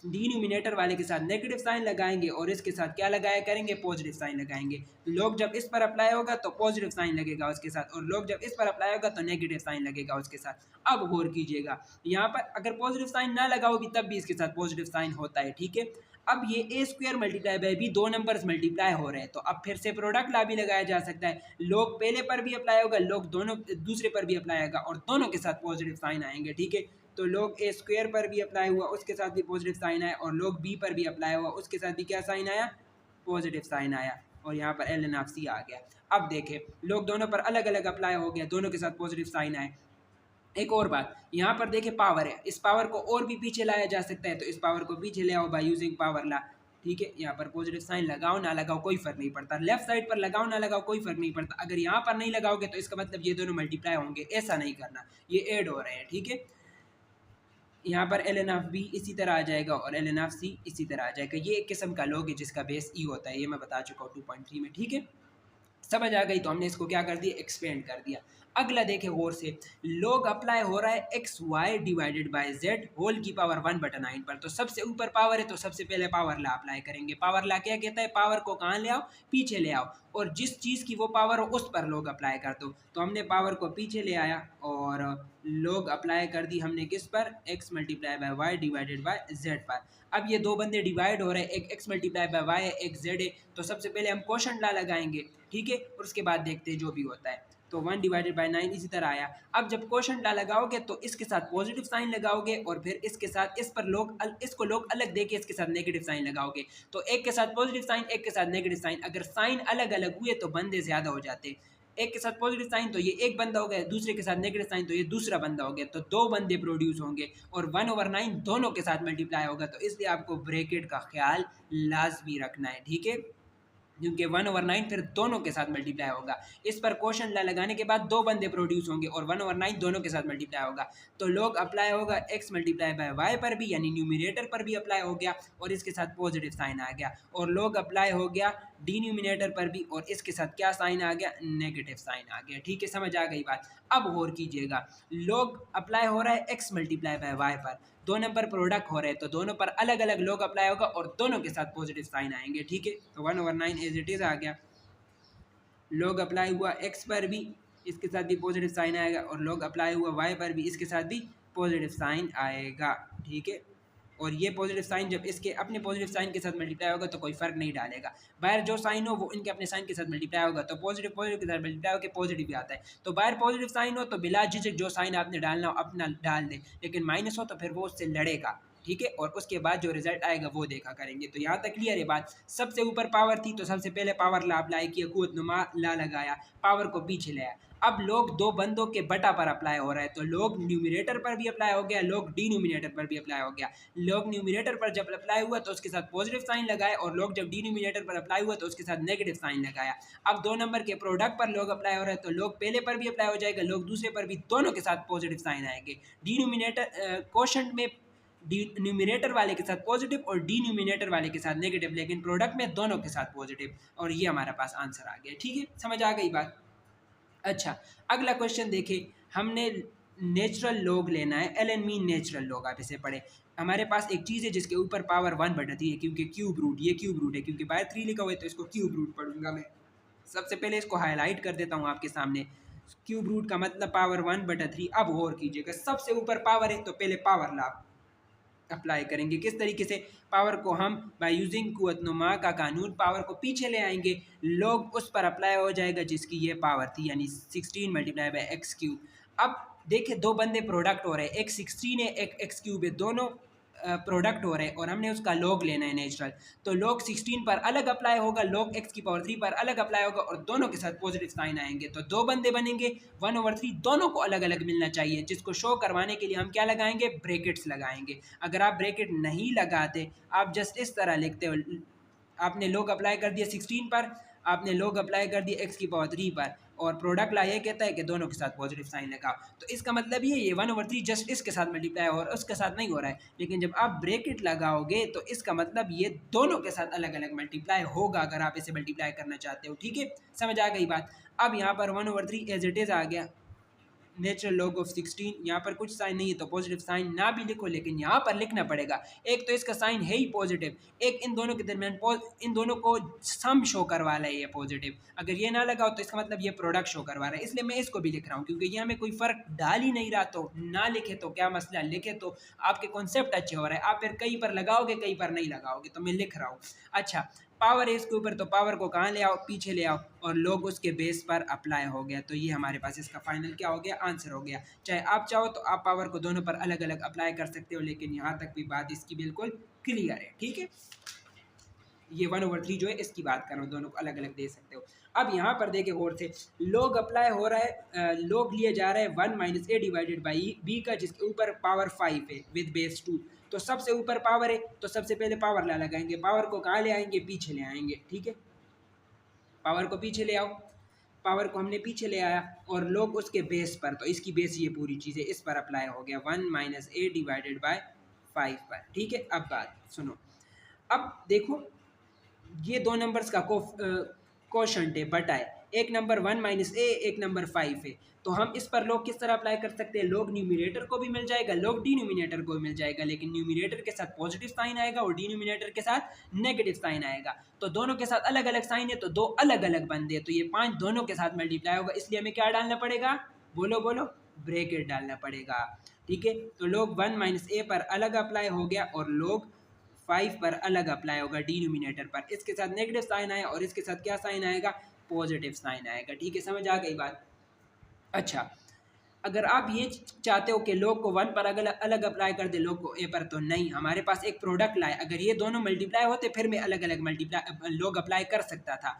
डिनोमिनेटर वाले के साथ नेगेटिव साइन लगाएंगे और इसके साथ क्या लगाया करेंगे, पॉजिटिव साइन लगाएंगे। लोग जब इस पर अप्लाई होगा तो पॉजिटिव साइन लगेगा उसके साथ, और लोग जब इस पर अप्लाई होगा तो नेगेटिव साइन लगेगा उसके साथ। अब गौर कीजिएगा, यहाँ पर अगर पॉजिटिव साइन ना लगाओगी तब भी इसके साथ पॉजिटिव साइन होता है, ठीक है। अब ये a² मल्टीप्लाई बाई b दो नंबर्स मल्टीप्लाई हो रहे हैं, तो अब फिर से प्रोडक्ट ला भी लगाया जा सकता है। लोग पहले पर भी अप्लाई होगा, लोग दोनों दूसरे पर भी अप्लाई होगा और दोनों के साथ पॉजिटिव साइन आएंगे, ठीक है। तो लोग a² पर भी अप्लाई हुआ, उसके साथ भी पॉजिटिव साइन आया, और लोग b पर भी अप्लाई हुआ, उसके साथ भी क्या साइन आया, पॉजिटिव साइन आया, और यहाँ पर ln ऑफ c आ गया। अब देखें, लोग दोनों पर अलग अलग अप्लाई हो गया, दोनों के साथ पॉजिटिव साइन आए। एक और बात, यहाँ पर देखिए पावर है, इस पावर को और भी पीछे लाया जा सकता है, तो इस पावर को पीछे ले आओ बाय यूजिंग पावर ला, ठीक है। यहाँ पर पॉजिटिव साइन लगाओ ना लगाओ कोई फर्क नहीं पड़ता, लेफ्ट साइड पर लगाओ ना लगाओ कोई फर्क नहीं पड़ता। अगर यहाँ पर नहीं लगाओगे तो इसका मतलब ये दोनों मल्टीप्लाई होंगे, ऐसा नहीं करना, ये ऐड हो रहे हैं, ठीक है। यहाँ पर ln ऑफ b इसी तरह आ जाएगा और ln ऑफ c इसी तरह आ जाएगा। ये एक किस्म का लॉग है जिसका बेस e होता है, ये मैं बता चुका हूँ 2.3 में, ठीक है। समझ आ गई, तो हमने इसको क्या कर दिया, एक्सपेंड कर दिया। अगला देखें गौर से, लोग अप्लाई हो रहा है x y divided by z whole की पावर 1/9 पर, तो सबसे ऊपर पावर है तो सबसे पहले पावर ला अप्लाई करेंगे। पावर ला क्या कहता है, पावर को कहाँ ले आओ, पीछे ले आओ, और जिस चीज़ की वो पावर हो उस पर लोग अप्लाई कर दो। तो हमने पावर को पीछे ले आया और लोग अप्लाई कर दी हमने किस पर, x multiply by y divided by z पर। अब ये दो बंदे डिवाइड हो रहे हैं, एक x मल्टीप्लाई बाय वाई है, एक z है, तो सबसे पहले हम क्वोशंट ला लगाएंगे, ठीक है, और उसके बाद देखते हैं जो भी होता है। तो 1/9 इसी तरह आया। अब जब क्वोशंट ला लगाओगे तो इसके साथ पॉजिटिव साइन लगाओगे और फिर इसके साथ इस पर लोग इसको लोग अलग देके इसके साथ नेगेटिव साइन लगाओगे, तो एक के साथ पॉजिटिव साइन, एक के साथ नेगेटिव साइन। अगर साइन अलग अलग हुए तो बंदे ज़्यादा हो जाते, एक के साथ पॉजिटिव साइन तो ये एक बंदा हो गया, दूसरे के साथ नेगेटिव साइन तो ये दूसरा बंदा हो गया, तो दो बंदे प्रोड्यूस होंगे और 1/9 दोनों के साथ मल्टीप्लाई होगा। तो इसलिए आपको ब्रैकेट का ख्याल लाजमी रखना है, ठीक है, क्योंकि 1/9 फिर दोनों के साथ मल्टीप्लाई होगा। इस पर क्वोशंट लगाने के बाद दो बंदे प्रोड्यूस होंगे और 1/9 दोनों के साथ मल्टीप्लाई होगा। तो लोग अप्लाई होगा x मल्टीप्लाई बाय वाई पर भी, यानी न्यूमिनेटर पर भी अप्लाई हो गया और इसके साथ पॉजिटिव साइन आ गया, और लोग अप्लाई हो गया डिनोमिनेटर पर भी, और इसके साथ क्या साइन आ गया, नेगेटिव साइन आ गया। ठीक है, समझ आ गई बात। अब गौर कीजिएगा, log अप्लाई हो रहा है x मल्टीप्लाई बाय y पर, दो नंबर प्रोडक्ट हो रहे हैं तो दोनों पर अलग अलग log अप्लाई होगा और दोनों के साथ पॉजिटिव साइन आएंगे। ठीक है, तो 1/9 एज इट इज आ गया। log अप्लाई हुआ x पर भी, इसके साथ भी पॉजिटिव साइन आएगा, और log अप्लाई हुआ y पर भी, इसके साथ भी पॉजिटिव साइन आएगा। ठीक है, और ये पॉजिटिव साइन जब इसके अपने पॉजिटिव साइन के साथ मल्टीप्लाई होगा तो कोई फर्क नहीं डालेगा। बाहर जो साइन हो वो इनके अपने साइन के साथ मल्टीप्लाई होगा तो पॉजिटिव पॉजिटिव के साथ मल्टीप्लाई होकर पॉजिटिव भी आता है। तो बाहर पॉजिटिव साइन हो तो बिला झिझक जो साइन आपने डालना हो अपना डाल दें, लेकिन माइनस हो तो फिर वो उससे लड़ेगा। ठीक है, और उसके बाद जो रिजल्ट आएगा वो देखा करेंगे। तो यहाँ तक क्लियर है बात। सबसे ऊपर पावर थी तो सबसे पहले पावर ला अप्लाई किया, कुव्वत नुमा ला लगाया, पावर को पीछे ले आया। अब लोग दो बंदों के बटा पर अप्लाई हो रहा है, तो लोग न्यूमिनेटर पर भी अप्लाई हो गया, लोग डिनोमिनेटर पर भी अप्लाई हो गया। लोग न्यूमिनेटर पर जब अप्लाई हुआ तो उसके साथ पॉजिटिव साइन लगाए, और लोग जब डिनोमिनेटर पर अप्लाई हुआ तो उसके साथ नेगेटिव साइन लगाया। अब दो नंबर के प्रोडक्ट पर लोग अप्लाई हो रहे हैं तो लोग पहले पर भी अप्लाई हो जाएगा, लोग दूसरे पर भी, दोनों के साथ पॉजिटिव साइन आएंगे। डिनोमिनेटर क्वोशंट में न्यूमिनेटर वाले के साथ पॉजिटिव और डिनोमिनेटर वाले के साथ नेगेटिव, लेकिन प्रोडक्ट में दोनों के साथ पॉजिटिव, और ये हमारे पास आंसर आ गया। ठीक है, समझ आ गई बात। अच्छा, अगला क्वेश्चन देखें, हमने नेचुरल लॉग लेना है, L N mean natural log, आप इसे पढ़े। हमारे पास एक चीज़ है जिसके ऊपर पावर 1/3 है, क्योंकि क्यूब रूट, ये क्यूब रूट है, क्योंकि बाहर 3 लिखा हुआ है तो इसको क्यूब रूट पढ़ूंगा मैं। सबसे पहले इसको हाईलाइट कर देता हूँ आपके सामने। क्यूब रूट का मतलब पावर 1/3। अब गौर कीजिएगा, सबसे ऊपर पावर है तो पहले पावर ला अप्लाई करेंगे। किस तरीके से, पावर को हम बाय यूजिंग कुव्वत नुमा का कानून पावर को पीछे ले आएंगे, लोग उस पर अप्लाई हो जाएगा जिसकी ये पावर थी, यानी 16 मल्टीप्लाई बाय एक्स क्यूब। अब देखिए, दो बंदे प्रोडक्ट हो रहे हैं, एक 16 है एक एक्स क्यूब है, दोनों प्रोडक्ट हो रहे हैं और हमने उसका लॉग लेना है नेचुरल। तो लॉग 16 पर अलग अप्लाई होगा, लॉग एक्स की पावर 3 पर अलग अप्लाई होगा, और दोनों के साथ पॉजिटिव साइन आएंगे। तो दो बंदे बनेंगे, 1/3 दोनों को अलग अलग मिलना चाहिए, जिसको शो करवाने के लिए हम क्या लगाएंगे, ब्रैकेट्स लगाएंगे। अगर आप ब्रैकेट नहीं लगाते, आप जस्ट इस तरह लिखते हो, आपने लॉग अप्लाई कर दिया 16 पर, आपने लॉग अप्लाई कर दिया एक्स की पावर 3 पर, और प्रोडक्ट ला ये कहता है कि दोनों के साथ पॉजिटिव साइन लगाओ। तो इसका मतलब ये 1/3 जस्ट इसके साथ मल्टीप्लाई और उसके साथ नहीं हो रहा है, लेकिन जब आप ब्रैकेट लगाओगे तो इसका मतलब ये दोनों के साथ अलग अलग मल्टीप्लाई होगा, अगर आप इसे मल्टीप्लाई करना चाहते हो। ठीक है, समझ आ गई बात। अब यहाँ पर 1/3 एज इट इज़ आ गया, नेचुरल लॉग ऑफ 16। यहाँ पर कुछ साइन नहीं है तो पॉजिटिव साइन ना भी लिखो, लेकिन यहाँ पर लिखना पड़ेगा। एक तो इसका साइन है ही पॉजिटिव, एक इन दोनों के दरमियान इन दोनों को सम शो करवा रहा है ये पॉजिटिव। अगर ये ना लगाओ तो इसका मतलब ये प्रोडक्ट शो करवा रहा है, इसलिए मैं इसको भी लिख रहा हूँ, क्योंकि ये हमें कोई फ़र्क डाल ही नहीं रहा। तो ना लिखे तो क्या मसला, लिखे तो आपके कॉन्सेप्ट अच्छे हो रहे हैं, आप फिर कहीं पर लगाओगे कहीं पर नहीं लगाओगे, तो मैं लिख रहा हूँ। अच्छा, पावर है इसके ऊपर, तो पावर को कहाँ ले आओ, पीछे ले आओ, और लोग उसके बेस पर अप्लाई हो गया। तो ये हमारे पास इसका फाइनल क्या हो गया, आंसर हो गया। चाहे आप चाहो तो आप पावर को दोनों पर अलग अलग अप्लाई कर सकते हो, लेकिन यहाँ तक भी बात इसकी बिल्कुल क्लियर है। ठीक है, ये 1/3 जो है इसकी बात कर रहा हूँ, दोनों को अलग अलग दे सकते हो। अब यहाँ पर देखे गौर से, लोग अप्लाई हो रहा है, लोग लिए जा रहा है 1 - a डिवाइडेड बाई b का, जिसके ऊपर पावर 5 है विद बेस 2। तो सबसे ऊपर पावर है तो सबसे पहले पावर ला लगाएंगे, पावर को कहाँ ले आएंगे, पीछे ले आएंगे। ठीक है, पावर को पीछे ले आओ, पावर को हमने पीछे ले आया, और लोग उसके बेस पर, तो इसकी बेस ये पूरी चीज़ है, इस पर अप्लाई हो गया 1 - a डिवाइडेड बाय 5 पर। ठीक है, अब बात सुनो, अब देखो, ये दो नंबर्स का कोशंट है, बटा है, एक नंबर 1 - a, एक नंबर 5 है। तो हम इस पर लोग किस तरह अप्लाई कर सकते हैं, लोग न्यूमिनेटर को भी मिल जाएगा, लोग डिनोमिनेटर को भी मिल जाएगा, लेकिन न्यूमिनेटर के साथ पॉजिटिव साइन आएगा और डिनोमिनेटर के साथ नेगेटिव साइन आएगा। तो दोनों के साथ अलग अलग साइन है, तो दो अलग अलग बंदे, तो ये 5 दोनों के साथ मल्टीप्लाई होगा, इसलिए हमें क्या डालना पड़ेगा, बोलो बोलो, ब्रैकेट डालना पड़ेगा। ठीक है, तो लोग 1 - a पर अलग अप्लाई हो गया, और लोग 5 पर अलग अप्लाई होगा डिनोमिनेटर पर, इसके साथ नेगेटिव साइन आया और इसके साथ क्या साइन आएगा, पॉजिटिव साइन आएगा। ठीक है, समझ आ गई बात। अच्छा, अगर आप ये चाहते हो कि लोग को 1 पर अलग अलग अप्लाई कर दे, लोग को a पर, तो नहीं, हमारे पास एक प्रोडक्ट लाए, अगर ये दोनों मल्टीप्लाई होते फिर मैं अलग अलग मल्टीप्लाई लोग अप्लाई कर सकता था।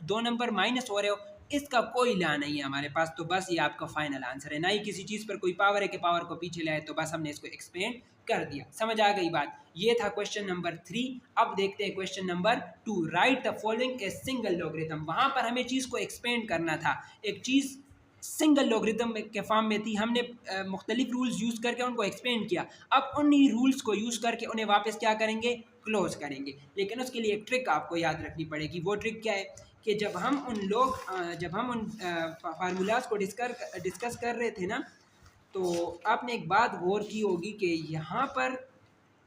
दो नंबर माइनस हो रहे हो, इसका कोई ला नहीं है हमारे पास, तो बस ये आपका फाइनल आंसर है। ना ही किसी चीज़ पर कोई पावर है कि पावर को पीछे लाए, तो बस हमने इसको एक्सपेंड कर दिया। समझ आ गई बात। ये था क्वेश्चन नंबर 3। अब देखते हैं question number 2। Right the following a single logarithm. वहाँ पर हमें चीज़ को एक्सपेंड करना था, एक चीज़ सिंगल लॉगरिथम के फॉर्म में थी, हमने मुख्तलिफ रूल्स यूज़ करके उनको एक्सपेंड किया। अब उन्हीं रूल्स को यूज़ करके उन्हें वापस क्या करेंगे, क्लोज करेंगे। लेकिन उसके लिए एक ट्रिक आपको याद रखनी पड़ेगी। वो ट्रिक क्या है कि जब हम उन फार्मूलाज को डिस्कस कर रहे थे ना, तो आपने एक बात गौर की होगी कि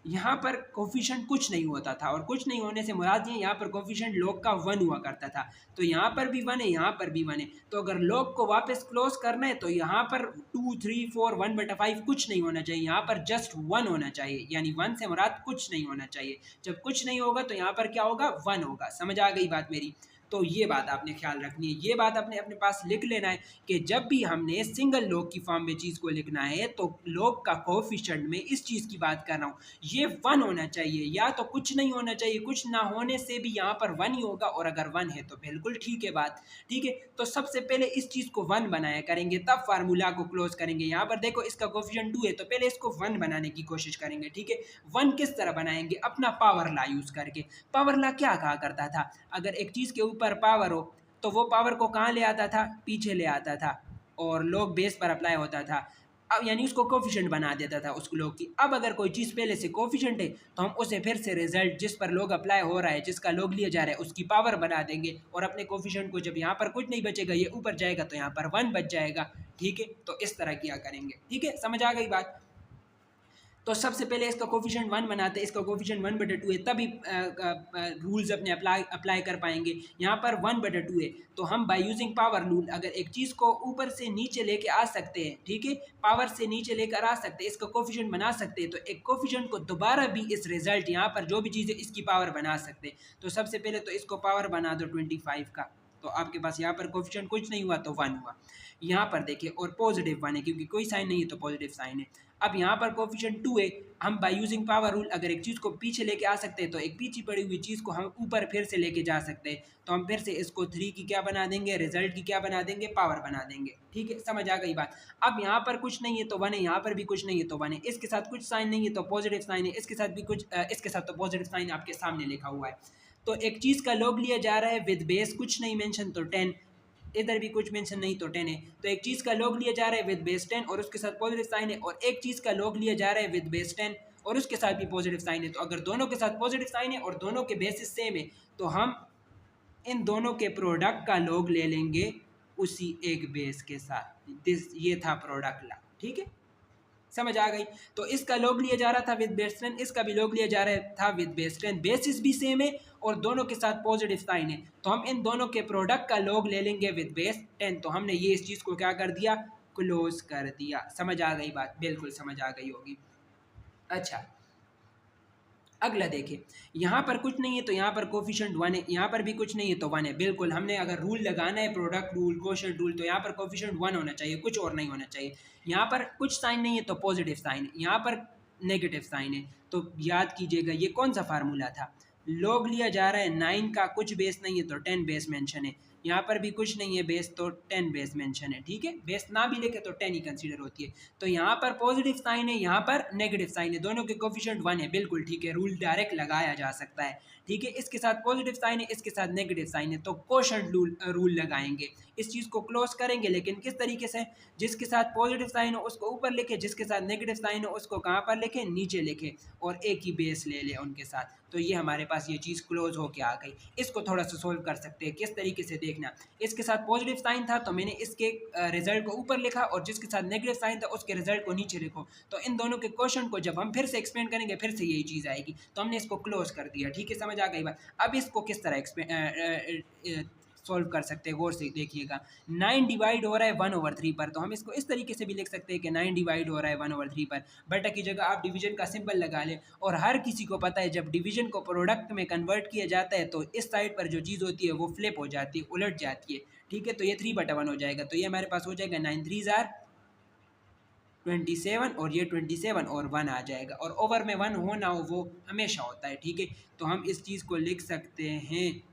यहाँ पर कोफिशिएंट कुछ नहीं होता था, और कुछ नहीं होने से मुराद ये यहाँ पर कोफिशिएंट लॉग का 1 हुआ करता था। तो यहाँ पर भी 1 है, यहाँ पर भी 1 है। तो अगर लॉग को वापस क्लोज करना है तो यहाँ पर 2, 3, 4, 1/5 कुछ नहीं होना चाहिए, यहाँ पर जस्ट 1 होना चाहिए। यानी 1 से मुराद कुछ नहीं होना चाहिए। जब कुछ नहीं होगा तो यहाँ पर क्या होगा, 1 होगा। समझ आ गई बात मेरी? तो ये बात आपने ख्याल रखनी है, ये बात आपने अपने पास लिख लेना है कि जब भी हमने सिंगल लॉग की फॉर्म में चीज़ को लिखना है तो लॉग का कोएफिशिएंट में इस चीज़ की बात कर रहा हूँ, ये 1 होना चाहिए, या तो कुछ नहीं होना चाहिए। कुछ ना होने से भी यहाँ पर 1 ही होगा, और अगर 1 है तो बिल्कुल ठीक है बात। ठीक है, तो सबसे पहले इस चीज़ को 1 बनाया करेंगे, तब फार्मूला को क्लोज करेंगे। यहाँ पर देखो इसका कोएफिशिएंट 2 है, तो पहले इसको 1 बनाने की कोशिश करेंगे। ठीक है, 1 किस तरह बनाएंगे, अपना पावर ला यूज़ करके। पावर ला क्या कहा करता था, अगर एक चीज़ के ऊपर पावर हो तो वो पावर को कहाँ ले आता था, पीछे ले आता था, और लॉग बेस पर अप्लाई होता था। अब यानी उसको कोफिशिएंट बना देता था उस लॉग की। अब अगर कोई चीज़ पहले से कोफिशिएंट है तो हम उसे फिर से रिजल्ट जिस पर लॉग अप्लाई हो रहा है, जिसका लॉग लिया जा रहा है, उसकी पावर बना देंगे, और अपने कोफिशिएंट को जब यहाँ पर कुछ नहीं बचेगा, ये ऊपर जाएगा तो यहाँ पर 1 बच जाएगा। ठीक है, तो इस तरह किया करेंगे। ठीक है, समझ आ गई बात? तो सबसे पहले इसका कोफिशिएंट 1 बनाते हैं, इसका कोफिशिएंट 1/2 है, तभी रूल्स अपने अप्लाई कर पाएंगे। यहाँ पर 1/2 है, तो हम बाय यूजिंग पावर रूल अगर एक चीज़ को ऊपर से नीचे लेके आ सकते हैं, ठीक है, पावर से नीचे लेकर आ सकते हैं, इसका कोफिशिएंट बना सकते हैं, तो एक कोफिशिएंट को दोबारा भी इस रिजल्ट यहाँ पर जो भी चीज़ है इसकी पावर बना सकते हैं। तो सबसे पहले तो इसको पावर बना दो 25 का, तो आपके पास यहाँ पर कोफिशिएंट कुछ नहीं हुआ तो 1 हुआ। यहाँ पर देखिए, और पॉजिटिव 1 है क्योंकि कोई साइन नहीं है तो पॉजिटिव साइन है। अब यहाँ पर कोफिशिएंट 2 है, हम बाय यूजिंग पावर रूल अगर एक चीज़ को पीछे लेके आ सकते हैं तो एक पीछे पड़ी हुई चीज़ को हम ऊपर फिर से लेके जा सकते हैं। तो हम फिर से इसको 3 की क्या बना देंगे, रिजल्ट की क्या बना देंगे, पावर बना देंगे। ठीक है, समझ आ गई बात? अब यहाँ पर कुछ नहीं है तो 1 है, यहाँ पर भी कुछ नहीं है तो 1 है, इसके साथ कुछ साइन नहीं है तो पॉजिटिव साइन है, इसके साथ भी कुछ इसके साथ तो पॉजिटिव साइन आपके सामने लिखा हुआ है। तो एक चीज़ का लॉग लिया जा रहा है विद बेस कुछ नहीं मेंशन तो 10, इधर भी कुछ मेंशन नहीं तो 10 है। तो एक चीज़ का लॉग लिया जा रहा है विद बेस 10 और उसके साथ पॉजिटिव साइन है, और एक चीज़ का लॉग लिया जा रहा है विद बेस 10 और उसके साथ भी पॉजिटिव साइन है। तो अगर दोनों के साथ पॉजिटिव साइन है और दोनों के बेसिस सेम है तो हम इन दोनों के प्रोडक्ट का लॉग ले लेंगे उसी एक बेस के साथ। ये था प्रोडक्ट ला। ठीक है, समझ आ गई? तो इसका लॉग लिया जा रहा था विद बेस 10, इसका भी लॉग लिया जा रहा था विद बेस 10, बेसिस भी सेम है और दोनों के साथ पॉजिटिव साइन है। तो हम इन दोनों के प्रोडक्ट का लॉग ले लेंगे विद बेस 10। तो हमने ये इस चीज़ को क्या कर दिया, क्लोज कर दिया। समझ आ गई बात? बिल्कुल समझ आ गई होगी। अच्छा, अगला देखिए, यहाँ पर कुछ नहीं है तो यहाँ पर कोफिशिएंट 1 है, यहाँ पर भी कुछ नहीं है तो 1 है। बिल्कुल, हमने अगर रूल लगाना है प्रोडक्ट रूल, कोशेंट रूल, तो यहाँ पर कोफिशिएंट 1 होना चाहिए, कुछ और नहीं होना चाहिए। यहाँ पर कुछ साइन नहीं है तो पॉजिटिव साइन है, यहाँ पर नेगेटिव साइन है। तो याद कीजिएगा ये कौन सा फार्मूला था, लॉग लिया जा रहा है 9 का, कुछ बेस नहीं है तो 10 बेस मेंशन है, यहाँ पर भी कुछ नहीं है बेस तो 10 बेस मेंशन है। ठीक है, बेस ना भी लेके तो 10 ही कंसीडर होती है। तो यहाँ पर पॉजिटिव साइन है, यहाँ पर नेगेटिव साइन है, दोनों के कोफिशिएंट 1 है। बिल्कुल ठीक है, रूल डायरेक्ट लगाया जा सकता है। ठीक है, इसके साथ पॉजिटिव साइन है, इसके साथ नेगेटिव साइन है, तो कोशेंट रूल लगाएंगे, इस चीज़ को क्लोज करेंगे। लेकिन किस तरीके से, जिसके साथ पॉजिटिव साइन हो उसको ऊपर लिखे, जिसके साथ नेगेटिव साइन हो उसको कहाँ पर लिखे, नीचे लिखे, और एक ही बेस ले ले उनके साथ। तो ये हमारे पास ये चीज़ क्लोज होके आ गई। इसको थोड़ा सा सोल्व कर सकते हैं, किस तरीके से देखना, इसके साथ पॉजिटिव साइन था तो मैंने इसके रिजल्ट को ऊपर लिखा, और जिसके साथ नेगेटिव साइन था उसके रिजल्ट को नीचे लिखो। तो इन दोनों के क्वेश्चन को जब हम फिर से एक्सपेंड करेंगे फिर से यही चीज़ आएगी। तो हमने इसको क्लोज कर दिया। ठीक है, समझ आ गई बात? अब इसको किस तरह सॉल्व कर सकते हैं, गौर से देखिएगा। 9 डिवाइड हो रहा है 1/3 पर, तो हम इसको इस तरीके से भी लिख सकते हैं कि 9 डिवाइड हो रहा है 1/3 पर। बटा की जगह आप डिवीजन का सिंबल लगा लें, और हर किसी को पता है जब डिवीजन को प्रोडक्ट में कन्वर्ट किया जाता है तो इस साइड पर जो चीज़ होती है वो फ्लिप हो जाती है, उलट जाती है। ठीक है, तो ये 3/1 हो जाएगा। तो ये हमारे पास हो जाएगा 9 3 जार 27, और ये 27 और 1 आ जाएगा, और ओवर में 1 हो ना हो वो हमेशा होता है। ठीक है, तो हम इस चीज़ को लिख सकते हैं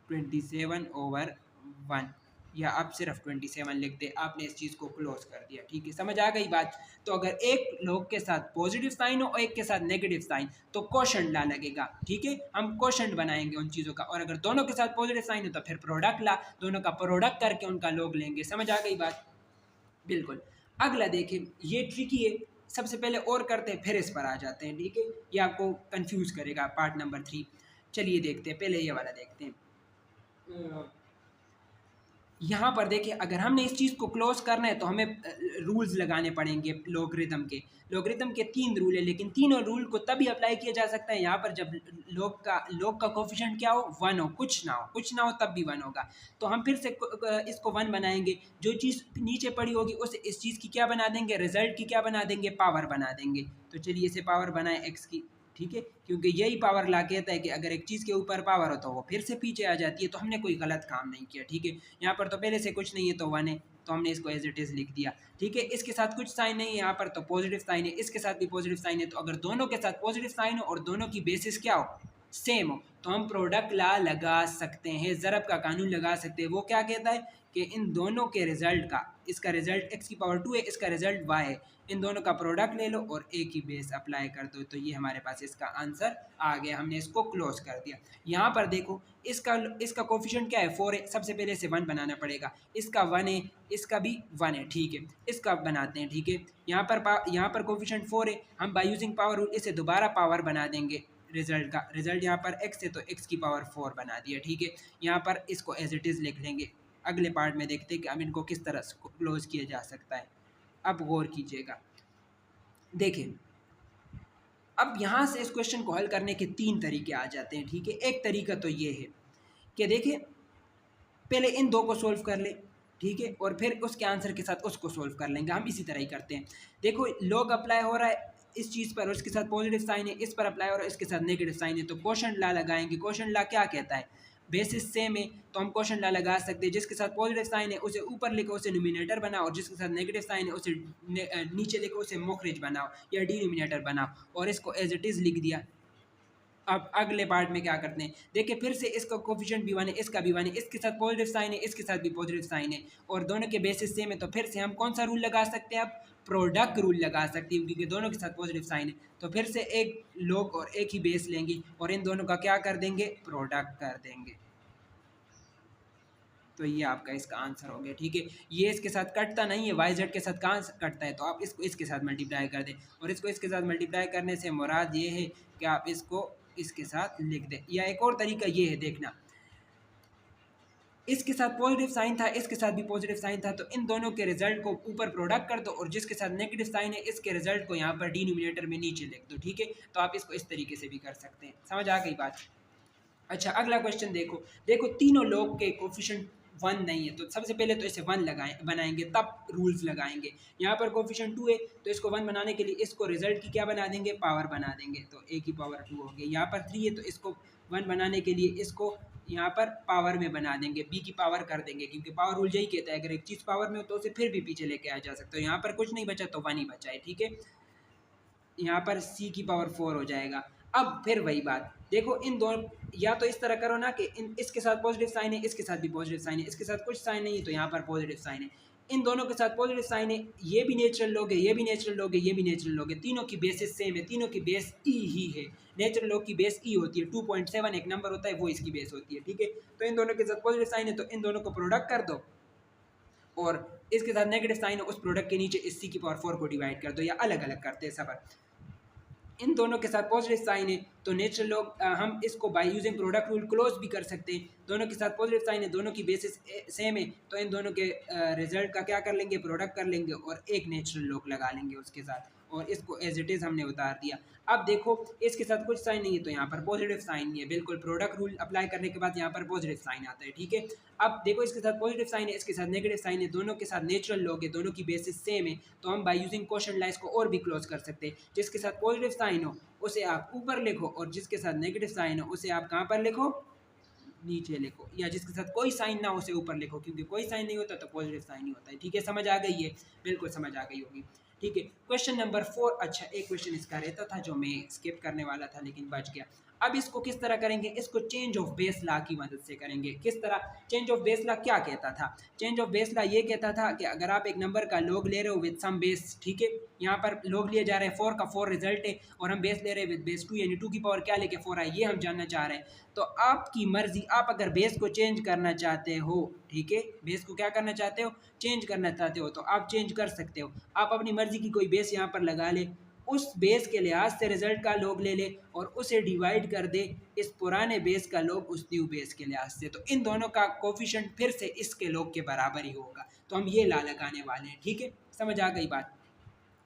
27/1, या आप सिर्फ 27 लिख दे, आपने इस चीज़ को क्लोज कर दिया। ठीक है, समझ आ गई बात? तो अगर एक लॉग के साथ पॉजिटिव साइन हो और एक के साथ नेगेटिव साइन तो कोशेंट ला लगेगा। ठीक है, हम कोशेंट बनाएंगे उन चीज़ों का, और अगर दोनों के साथ पॉजिटिव साइन हो तो फिर प्रोडक्ट ला, दोनों का प्रोडक्ट करके उनका लॉग लेंगे। समझ आ गई बात? बिल्कुल। अगला देखिए, ये ट्रिकी है, सबसे पहले और करते हैं फिर इस पर आ जाते हैं, ठीक है? ये आपको कंफ्यूज करेगा पार्ट नंबर 3। चलिए देखते हैं, पहले ये वाला देखते हैं। यहाँ पर देखिए, अगर हमने इस चीज़ को क्लोज करना है तो हमें रूल्स लगाने पड़ेंगे लोगरिथम के। लोगरिथम के 3 रूल है, लेकिन तीनों रूल को तभी अप्लाई किया जा सकता है यहाँ पर जब लोग का कोफिशिएंट क्या हो, 1 हो, कुछ ना हो तब भी 1 होगा। तो हम फिर से इसको 1 बनाएंगे। जो चीज़ नीचे पड़ी होगी उसे इस चीज़ की क्या बना देंगे, रिजल्ट की क्या बना देंगे, पावर बना देंगे। तो चलिए इसे पावर बनाए एक्स की, ठीक है? क्योंकि यही पावर ला कहता है कि अगर एक चीज़ के ऊपर पावर हो तो वो फिर से पीछे आ जाती है, तो हमने कोई गलत काम नहीं किया, ठीक है? यहाँ पर तो पहले से कुछ नहीं है तो 1 है, तो हमने इसको एज इट इज़ लिख दिया, ठीक है? इसके साथ कुछ साइन नहीं है यहाँ पर, तो पॉजिटिव साइन है, इसके साथ भी पॉजिटिव साइन है। तो अगर दोनों के साथ पॉजिटिव साइन हो और दोनों की बेसिस क्या हो, सेम हो, तो हम प्रोडक्ट ला लगा सकते हैं, ज़रब का कानून लगा सकते हैं। वो क्या कहता है कि इन दोनों के रिजल्ट का, इसका रिजल्ट x की पावर 2 है, इसका रिजल्ट y है, इन दोनों का प्रोडक्ट ले लो और एक ही बेस अप्लाई कर दो, तो ये हमारे पास इसका आंसर आ गया। हमने इसको क्लोज कर दिया। यहाँ पर देखो, इसका कोफिशिएंट क्या है, 4 है, सबसे पहले से 1 बनाना पड़ेगा। इसका 1 है, इसका भी 1 है, ठीक है? इसका बनाते हैं, ठीक है? यहाँ पर कोफिशिएंट 4 है, हम बाय यूजिंग पावर रूल इसे दोबारा पावर बना देंगे। रिजल्ट यहाँ पर x है तो x की पावर 4 बना दिया, ठीक है? यहाँ पर इसको एज इट इज़ लिख लेंगे। अगले पार्ट में देखते हैं कि अब इनको किस तरह से क्लोज किया जा सकता है। अब गौर कीजिएगा, देखिए, अब यहाँ से इस क्वेश्चन को हल करने के 3 तरीके आ जाते हैं, ठीक है? एक तरीका तो ये है कि देखिए, पहले इन 2 को सोल्व कर ले, ठीक है? और फिर उसके आंसर के साथ उसको सोल्व कर लेंगे। हम इसी तरह ही करते हैं। देखो, लॉग अप्लाई हो रहा है इस चीज़ पर और इसके साथ पॉजिटिव साइन है, इस पर अप्लाई हो रहा है इसके साथ नेगेटिव साइन है, तो क्वोशंट लॉ लगाएंगे। क्वोशंट लॉ क्या कहता है, बेसिस सेम है तो हम क्वोशंट लॉ लगा सकते हैं। जिसके साथ पॉजिटिव साइन है उसे ऊपर लिखो, उसे न्यूमिनेटर बनाओ, और जिसके साथ नेगेटिव साइन है उसे नीचे लिखो, उसे मुखरिज बनाओ या डिनोमिनेटर बनाओ, और इसको एज इट इज़ लिख दिया। अब अगले पार्ट में क्या करते हैं, देखिए, फिर से इसका कोफिशिएंट भी 1 है, इसका भी 1 है, इसके साथ पॉजिटिव साइन है, इसके साथ भी पॉजिटिव साइन है, और दोनों के बेसिस सेम है, तो फिर से हम कौन सा रूल लगा सकते हैं, अब प्रोडक्ट रूल लगा सकते हैं, क्योंकि दोनों के साथ पॉजिटिव साइन है। तो फिर से एक लॉग और एक ही बेस लेंगे और इन दोनों का क्या कर देंगे, प्रोडक्ट कर देंगे। तो ये आपका इसका आंसर हो गया, ठीक है? ये इसके साथ कटता नहीं है, वाई जेड के साथ कहाँ कटता है, तो आप इसको इसके साथ मल्टीप्लाई कर दें, और इसको इसके साथ मल्टीप्लाई करने से मुराद ये है कि आप इसको इसके साथ लिख दें। या एक और तरीका ये है, देखना, इसके साथ पॉजिटिव साइन था, इसके साथ भी पॉजिटिव साइन था, तो इन दोनों के रिजल्ट को ऊपर प्रोडक्ट कर दो, और जिसके साथ नेगेटिव साइन है इसके रिजल्ट को यहाँ पर डिनोमिनेटर में नीचे लिख दो, ठीक है? तो आप इसको इस तरीके से भी कर सकते हैं। समझ आ गई बात? अच्छा, अगला क्वेश्चन देखो। देखो, तीनों लोग के कोफिशिएंट 1 नहीं है, तो सबसे पहले तो इसे 1 बनाएंगे, तब रूल्स लगाएंगे। यहाँ पर कोफिशिएंट 2 है, तो इसको 1 बनाने के लिए इसको रिजल्ट की क्या बना देंगे, पावर बना देंगे, तो a की पावर 2 हो गई। यहाँ पर 3 है, तो इसको 1 बनाने के लिए इसको यहाँ पर पावर में बना देंगे, b की पावर कर देंगे, क्योंकि पावर रूल यही कहता है अगर एक चीज़ पावर में हो तो उसे फिर भी पीछे लेके आ जा सकते हो। यहाँ पर कुछ नहीं बचा तो 1 ही बचा है, ठीक है? यहाँ पर c की पावर 4 हो जाएगा। अब फिर वही बात, देखो, इन दोनों, या तो इस तरह करो ना कि इसके साथ पॉजिटिव साइन है, इसके साथ भी पॉजिटिव साइन है, इसके साथ कुछ साइन नहीं है तो यहाँ पर पॉजिटिव साइन है, इन दोनों के साथ पॉजिटिव साइन है, ये भी नेचुरल लॉग है, ये भी नेचुरल लॉग है, ये भी नेचुरल लॉग है, तीनों की बेसिस सेम है, तीनों की बेस ई ही है। नेचुरल लॉग की बेस ई होती है, 2.7 एक नंबर होता है, वो इसकी बेस होती है, ठीक है? तो इन दोनों के साथ पॉजिटिव साइन है तो इन दोनों को प्रोडक्ट कर दो, और इसके साथ नेगेटिव साइन है उस प्रोडक्ट के नीचे इस c की पावर 4 को डिवाइड कर दो, या अलग अलग करते हैं सब। इन दोनों के साथ पॉजिटिव साइन है तो नेचुरल लॉग हम इसको by using product rule close भी कर सकते हैं। दोनों के साथ पॉजिटिव साइन है, दोनों की बेसिस सेम है, तो इन दोनों के रिजल्ट का क्या कर लेंगे, प्रोडक्ट कर लेंगे, और एक नेचुरल लॉग लगा लेंगे उसके साथ, और इसको एज इट इज़ हमने उतार दिया। अब देखो, इसके साथ कुछ साइन नहीं है तो यहाँ पर पॉजिटिव साइन नहीं है, बिल्कुल प्रोडक्ट रूल अप्लाई करने के बाद यहाँ पर पॉजिटिव साइन आता है, ठीक है? अब देखो, इसके साथ पॉजिटिव साइन है, इसके साथ नेगेटिव साइन है, दोनों के साथ नेचुरल लॉग है, दोनों की बेसिस सेम है, तो हम बाय यूजिंग क्वोशंट लॉ इसको और भी क्लोज कर सकते हैं। जिसके साथ पॉजिटिव साइन हो उसे आप ऊपर लिखो, और जिसके साथ नेगेटिव साइन हो उसे आप कहाँ पर लिखो, नीचे लिखो, या जिसके साथ कोई साइन ना हो उसे ऊपर लिखो, क्योंकि कोई साइन नहीं होता तो पॉजिटिव साइन ही होता है, ठीक है? समझ आ गई है? बिल्कुल समझ आ गई होगी, ठीक है? क्वेश्चन नंबर 4, अच्छा, एक क्वेश्चन इसका रहता था जो मैं स्किप करने वाला था लेकिन बच गया। अब इसको किस तरह करेंगे, इसको चेंज ऑफ बेस लॉ की मदद से करेंगे। किस तरह? चेंज ऑफ बेस लॉ क्या कहता था? चेंज ऑफ बेस लॉ ये कहता था कि अगर आप एक नंबर का लॉग ले रहे हो विद सम बेस, ठीक है, यहाँ पर लॉग लिया जा रहा है 4 का 4 रिजल्ट है और हम बेस ले रहे हैं विद बेस 2, यानी 2 की पावर क्या लेके 4 आए, ये हम जानना चाह रहे हैं। तो आपकी मर्जी, आप अगर बेस को चेंज करना चाहते हो, ठीक है, बेस को क्या करना चाहते हो, चेंज करना चाहते हो, तो आप चेंज कर सकते हो। आप अपनी मर्जी की कोई बेस यहाँ पर लगा ले, उस बेस के लिहाज से रिजल्ट का लॉग ले ले और उसे डिवाइड कर दे इस पुराने बेस का लॉग उस न्यू बेस के लिहाज से, तो इन दोनों का कोफिशिएंट फिर से इसके लॉग के बराबर ही होगा। तो हम ये ला लगाने वाले हैं, ठीक है, समझ आ गई बात।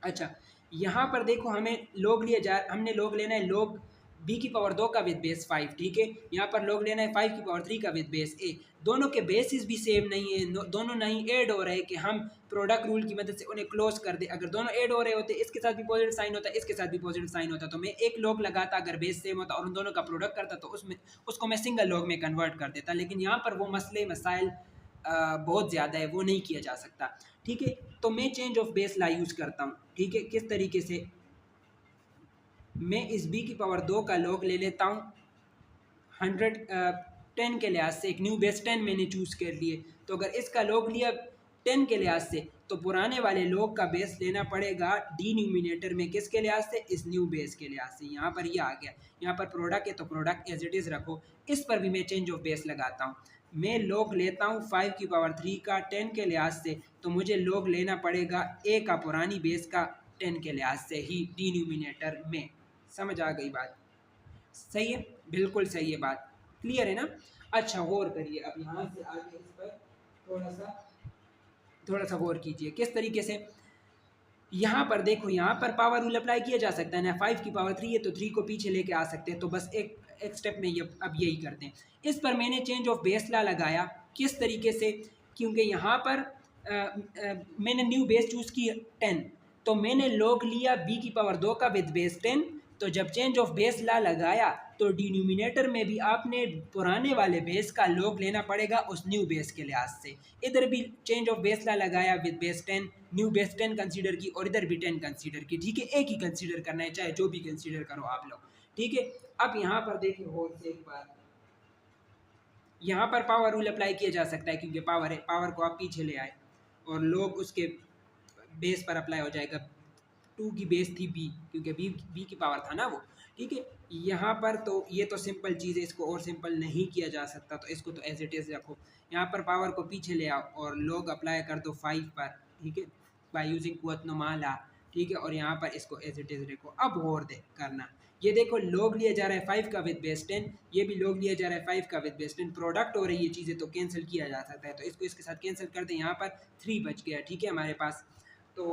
अच्छा, यहाँ पर देखो हमें लॉग लिया जा, हमने लॉग लेना है लॉग बी की पावर 2 का विद बेस 5, ठीक है, यहाँ पर लॉग लेना है 5 की पावर 3 का विद बेस ए। दोनों के बेसिस भी सेम नहीं है, दोनों नहीं ऐड हो रहे हैं कि हम प्रोडक्ट रूल की मदद से उन्हें क्लोज कर दे। अगर दोनों ऐड हो रहे होते, इसके साथ भी पॉजिटिव साइन होता, इसके साथ भी पॉजिटिव साइन होता, तो मैं एक लॉग लगाता अगर बेस सेम होता और उन दोनों का प्रोडक्ट करता, तो उसमें उसको मैं सिंगल लॉग में कन्वर्ट कर देता। लेकिन यहाँ पर वो मसाइल बहुत ज़्यादा है, वो नहीं किया जा सकता, ठीक है। तो मैं change of base law use करता हूँ, ठीक है। किस तरीके से? मैं इस b की पावर 2 का लॉग ले लेता हूँ 10 के लिहाज से, एक न्यू बेस 10 मैंने चूज़ कर लिए। तो अगर इसका लॉग लिया 10 के लिहाज से, तो पुराने वाले लॉग का बेस लेना पड़ेगा डिनोमिनेटर में, किसके लिहाज से, इस न्यू बेस के लिहाज से। यहाँ पर ये आ गया, यहाँ पर प्रोडक्ट है तो प्रोडक्ट एज इट इज़ रखो। इस पर भी मैं चेंज ऑफ बेस लगाता हूँ। मैं लॉग लेता हूँ 5 की पावर 3 का 10 के लिहाज से, तो मुझे लॉग लेना पड़ेगा ए का पुरानी बेस का 10 के लिहाज से ही डिनोमिनेटर में। समझ आ गई बात? सही है, बिल्कुल सही है बात, क्लियर है ना? अच्छा, गौर करिए अब यहाँ से आगे इस पर थोड़ा सा गौर कीजिए। किस तरीके से? यहाँ पर देखो, यहाँ पर पावर रूल अप्लाई किया जा सकता है ना, 5 की पावर 3 है तो 3 को पीछे लेके आ सकते हैं। तो बस एक एक स्टेप में ये अब यही करते हैं। इस पर मैंने चेंज ऑफ बेस ला लगाया। किस तरीके से? क्योंकि यहाँ पर मैंने न्यू बेस चूज़ की 10, तो मैंने लॉग लिया b की पावर 2 का विद बेस 10। तो जब चेंज ऑफ बेस ला लगाया तो डिनोमिनेटर में भी आपने पुराने वाले बेस का लॉग लेना पड़ेगा उस न्यू बेस के लिहाज से। इधर भी चेंज ऑफ बेस ला लगाया with base 10, new base 10 consider की और इधर भी 10 कंसीडर की, ठीक है। एक ही कंसीडर करना है, चाहे जो भी कंसीडर करो आप लोग, ठीक है। अब यहाँ पर देखिए और से एक बात, यहाँ पर पावर रूल अप्लाई किया जा सकता है क्योंकि पावर है, पावर को आप पीछे ले आए और लोग उसके बेस पर अप्लाई हो जाएगा। 2 की बेस थी b, क्योंकि b की पावर था ना वो, ठीक है। यहाँ पर तो ये तो सिंपल चीज़ है, इसको और सिंपल नहीं किया जा सकता, तो इसको तो एज इट इज़ रखो। यहाँ पर पावर को पीछे ले आओ और लोग अप्लाई कर दो 5 पर, ठीक है, बाय यूजिंग कुव्वतनुमा लॉ, ठीक है। और यहाँ पर इसको एज इट इज़ रखो। अब गौर दे करना, ये देखो लॉग लिया जा रहा है 5 का विद बेस 10, ये भी लॉग लिया जा रहा है 5 का विद बेस 10, प्रोडक्ट हो रही है चीज़ें तो कैंसिल किया जा सकता है। तो इसको इसके साथ कैंसिल कर दें, यहाँ पर 3 बच गया, ठीक है हमारे पास। तो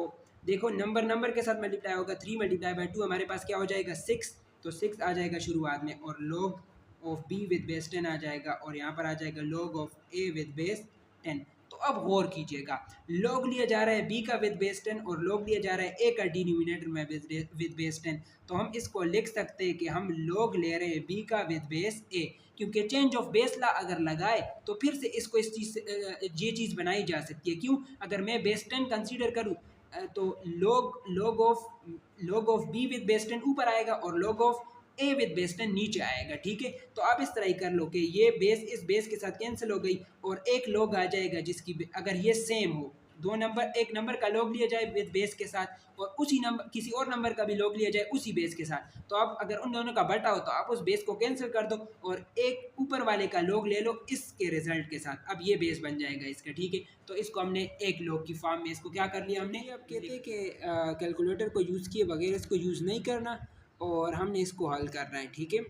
देखो नंबर के साथ मल्टीप्लाई होगा, 3 मल्टीप्लाई बाई 2 हमारे पास क्या हो जाएगा 6, तो 6 आ जाएगा शुरुआत में, और log of b with base 10 आ जाएगा, और यहाँ पर आ जाएगा log of a with base 10। तो अब गौर कीजिएगा, लॉग लिया जा रहा है b का विद बेस 10 और लॉग लिया जा रहा है a का डिनोमिनेटर में विद बेस 10। तो हम इसको लिख सकते हैं कि हम लॉग ले रहे हैं b का विद बेस a, क्योंकि चेंज ऑफ बेस ला अगर लगाए तो फिर से इसको इस चीज़ से ये चीज़ बनाई जा सकती है। क्यों? अगर मैं बेस 10 कंसीडर करूँ तो log of b with base 10 ऊपर आएगा और log of a with base 10 नीचे आएगा, ठीक है। तो आप इस तरह ही कर लो कि ये बेस इस बेस के साथ कैंसिल हो गई और एक log आ जाएगा जिसकी अगर ये सेम हो, दो नंबर, एक नंबर का log लिया जाए विद बेस के साथ और उसी नंबर किसी और नंबर का भी log लिया जाए उसी बेस के साथ, तो आप अगर उन दोनों का बटा हो तो आप उस बेस को कैंसिल कर दो और एक ऊपर वाले का log ले लो इसके रिजल्ट के साथ। अब ये बेस बन जाएगा इसका, ठीक है। तो इसको हमने एक log की फॉर्म में इसको क्या कर लिया हमने। अब कहते हैं कि कैलकुलेटर को यूज़ किए बगैर इसको यूज़ नहीं करना और हमने इसको हल करना है, ठीक है,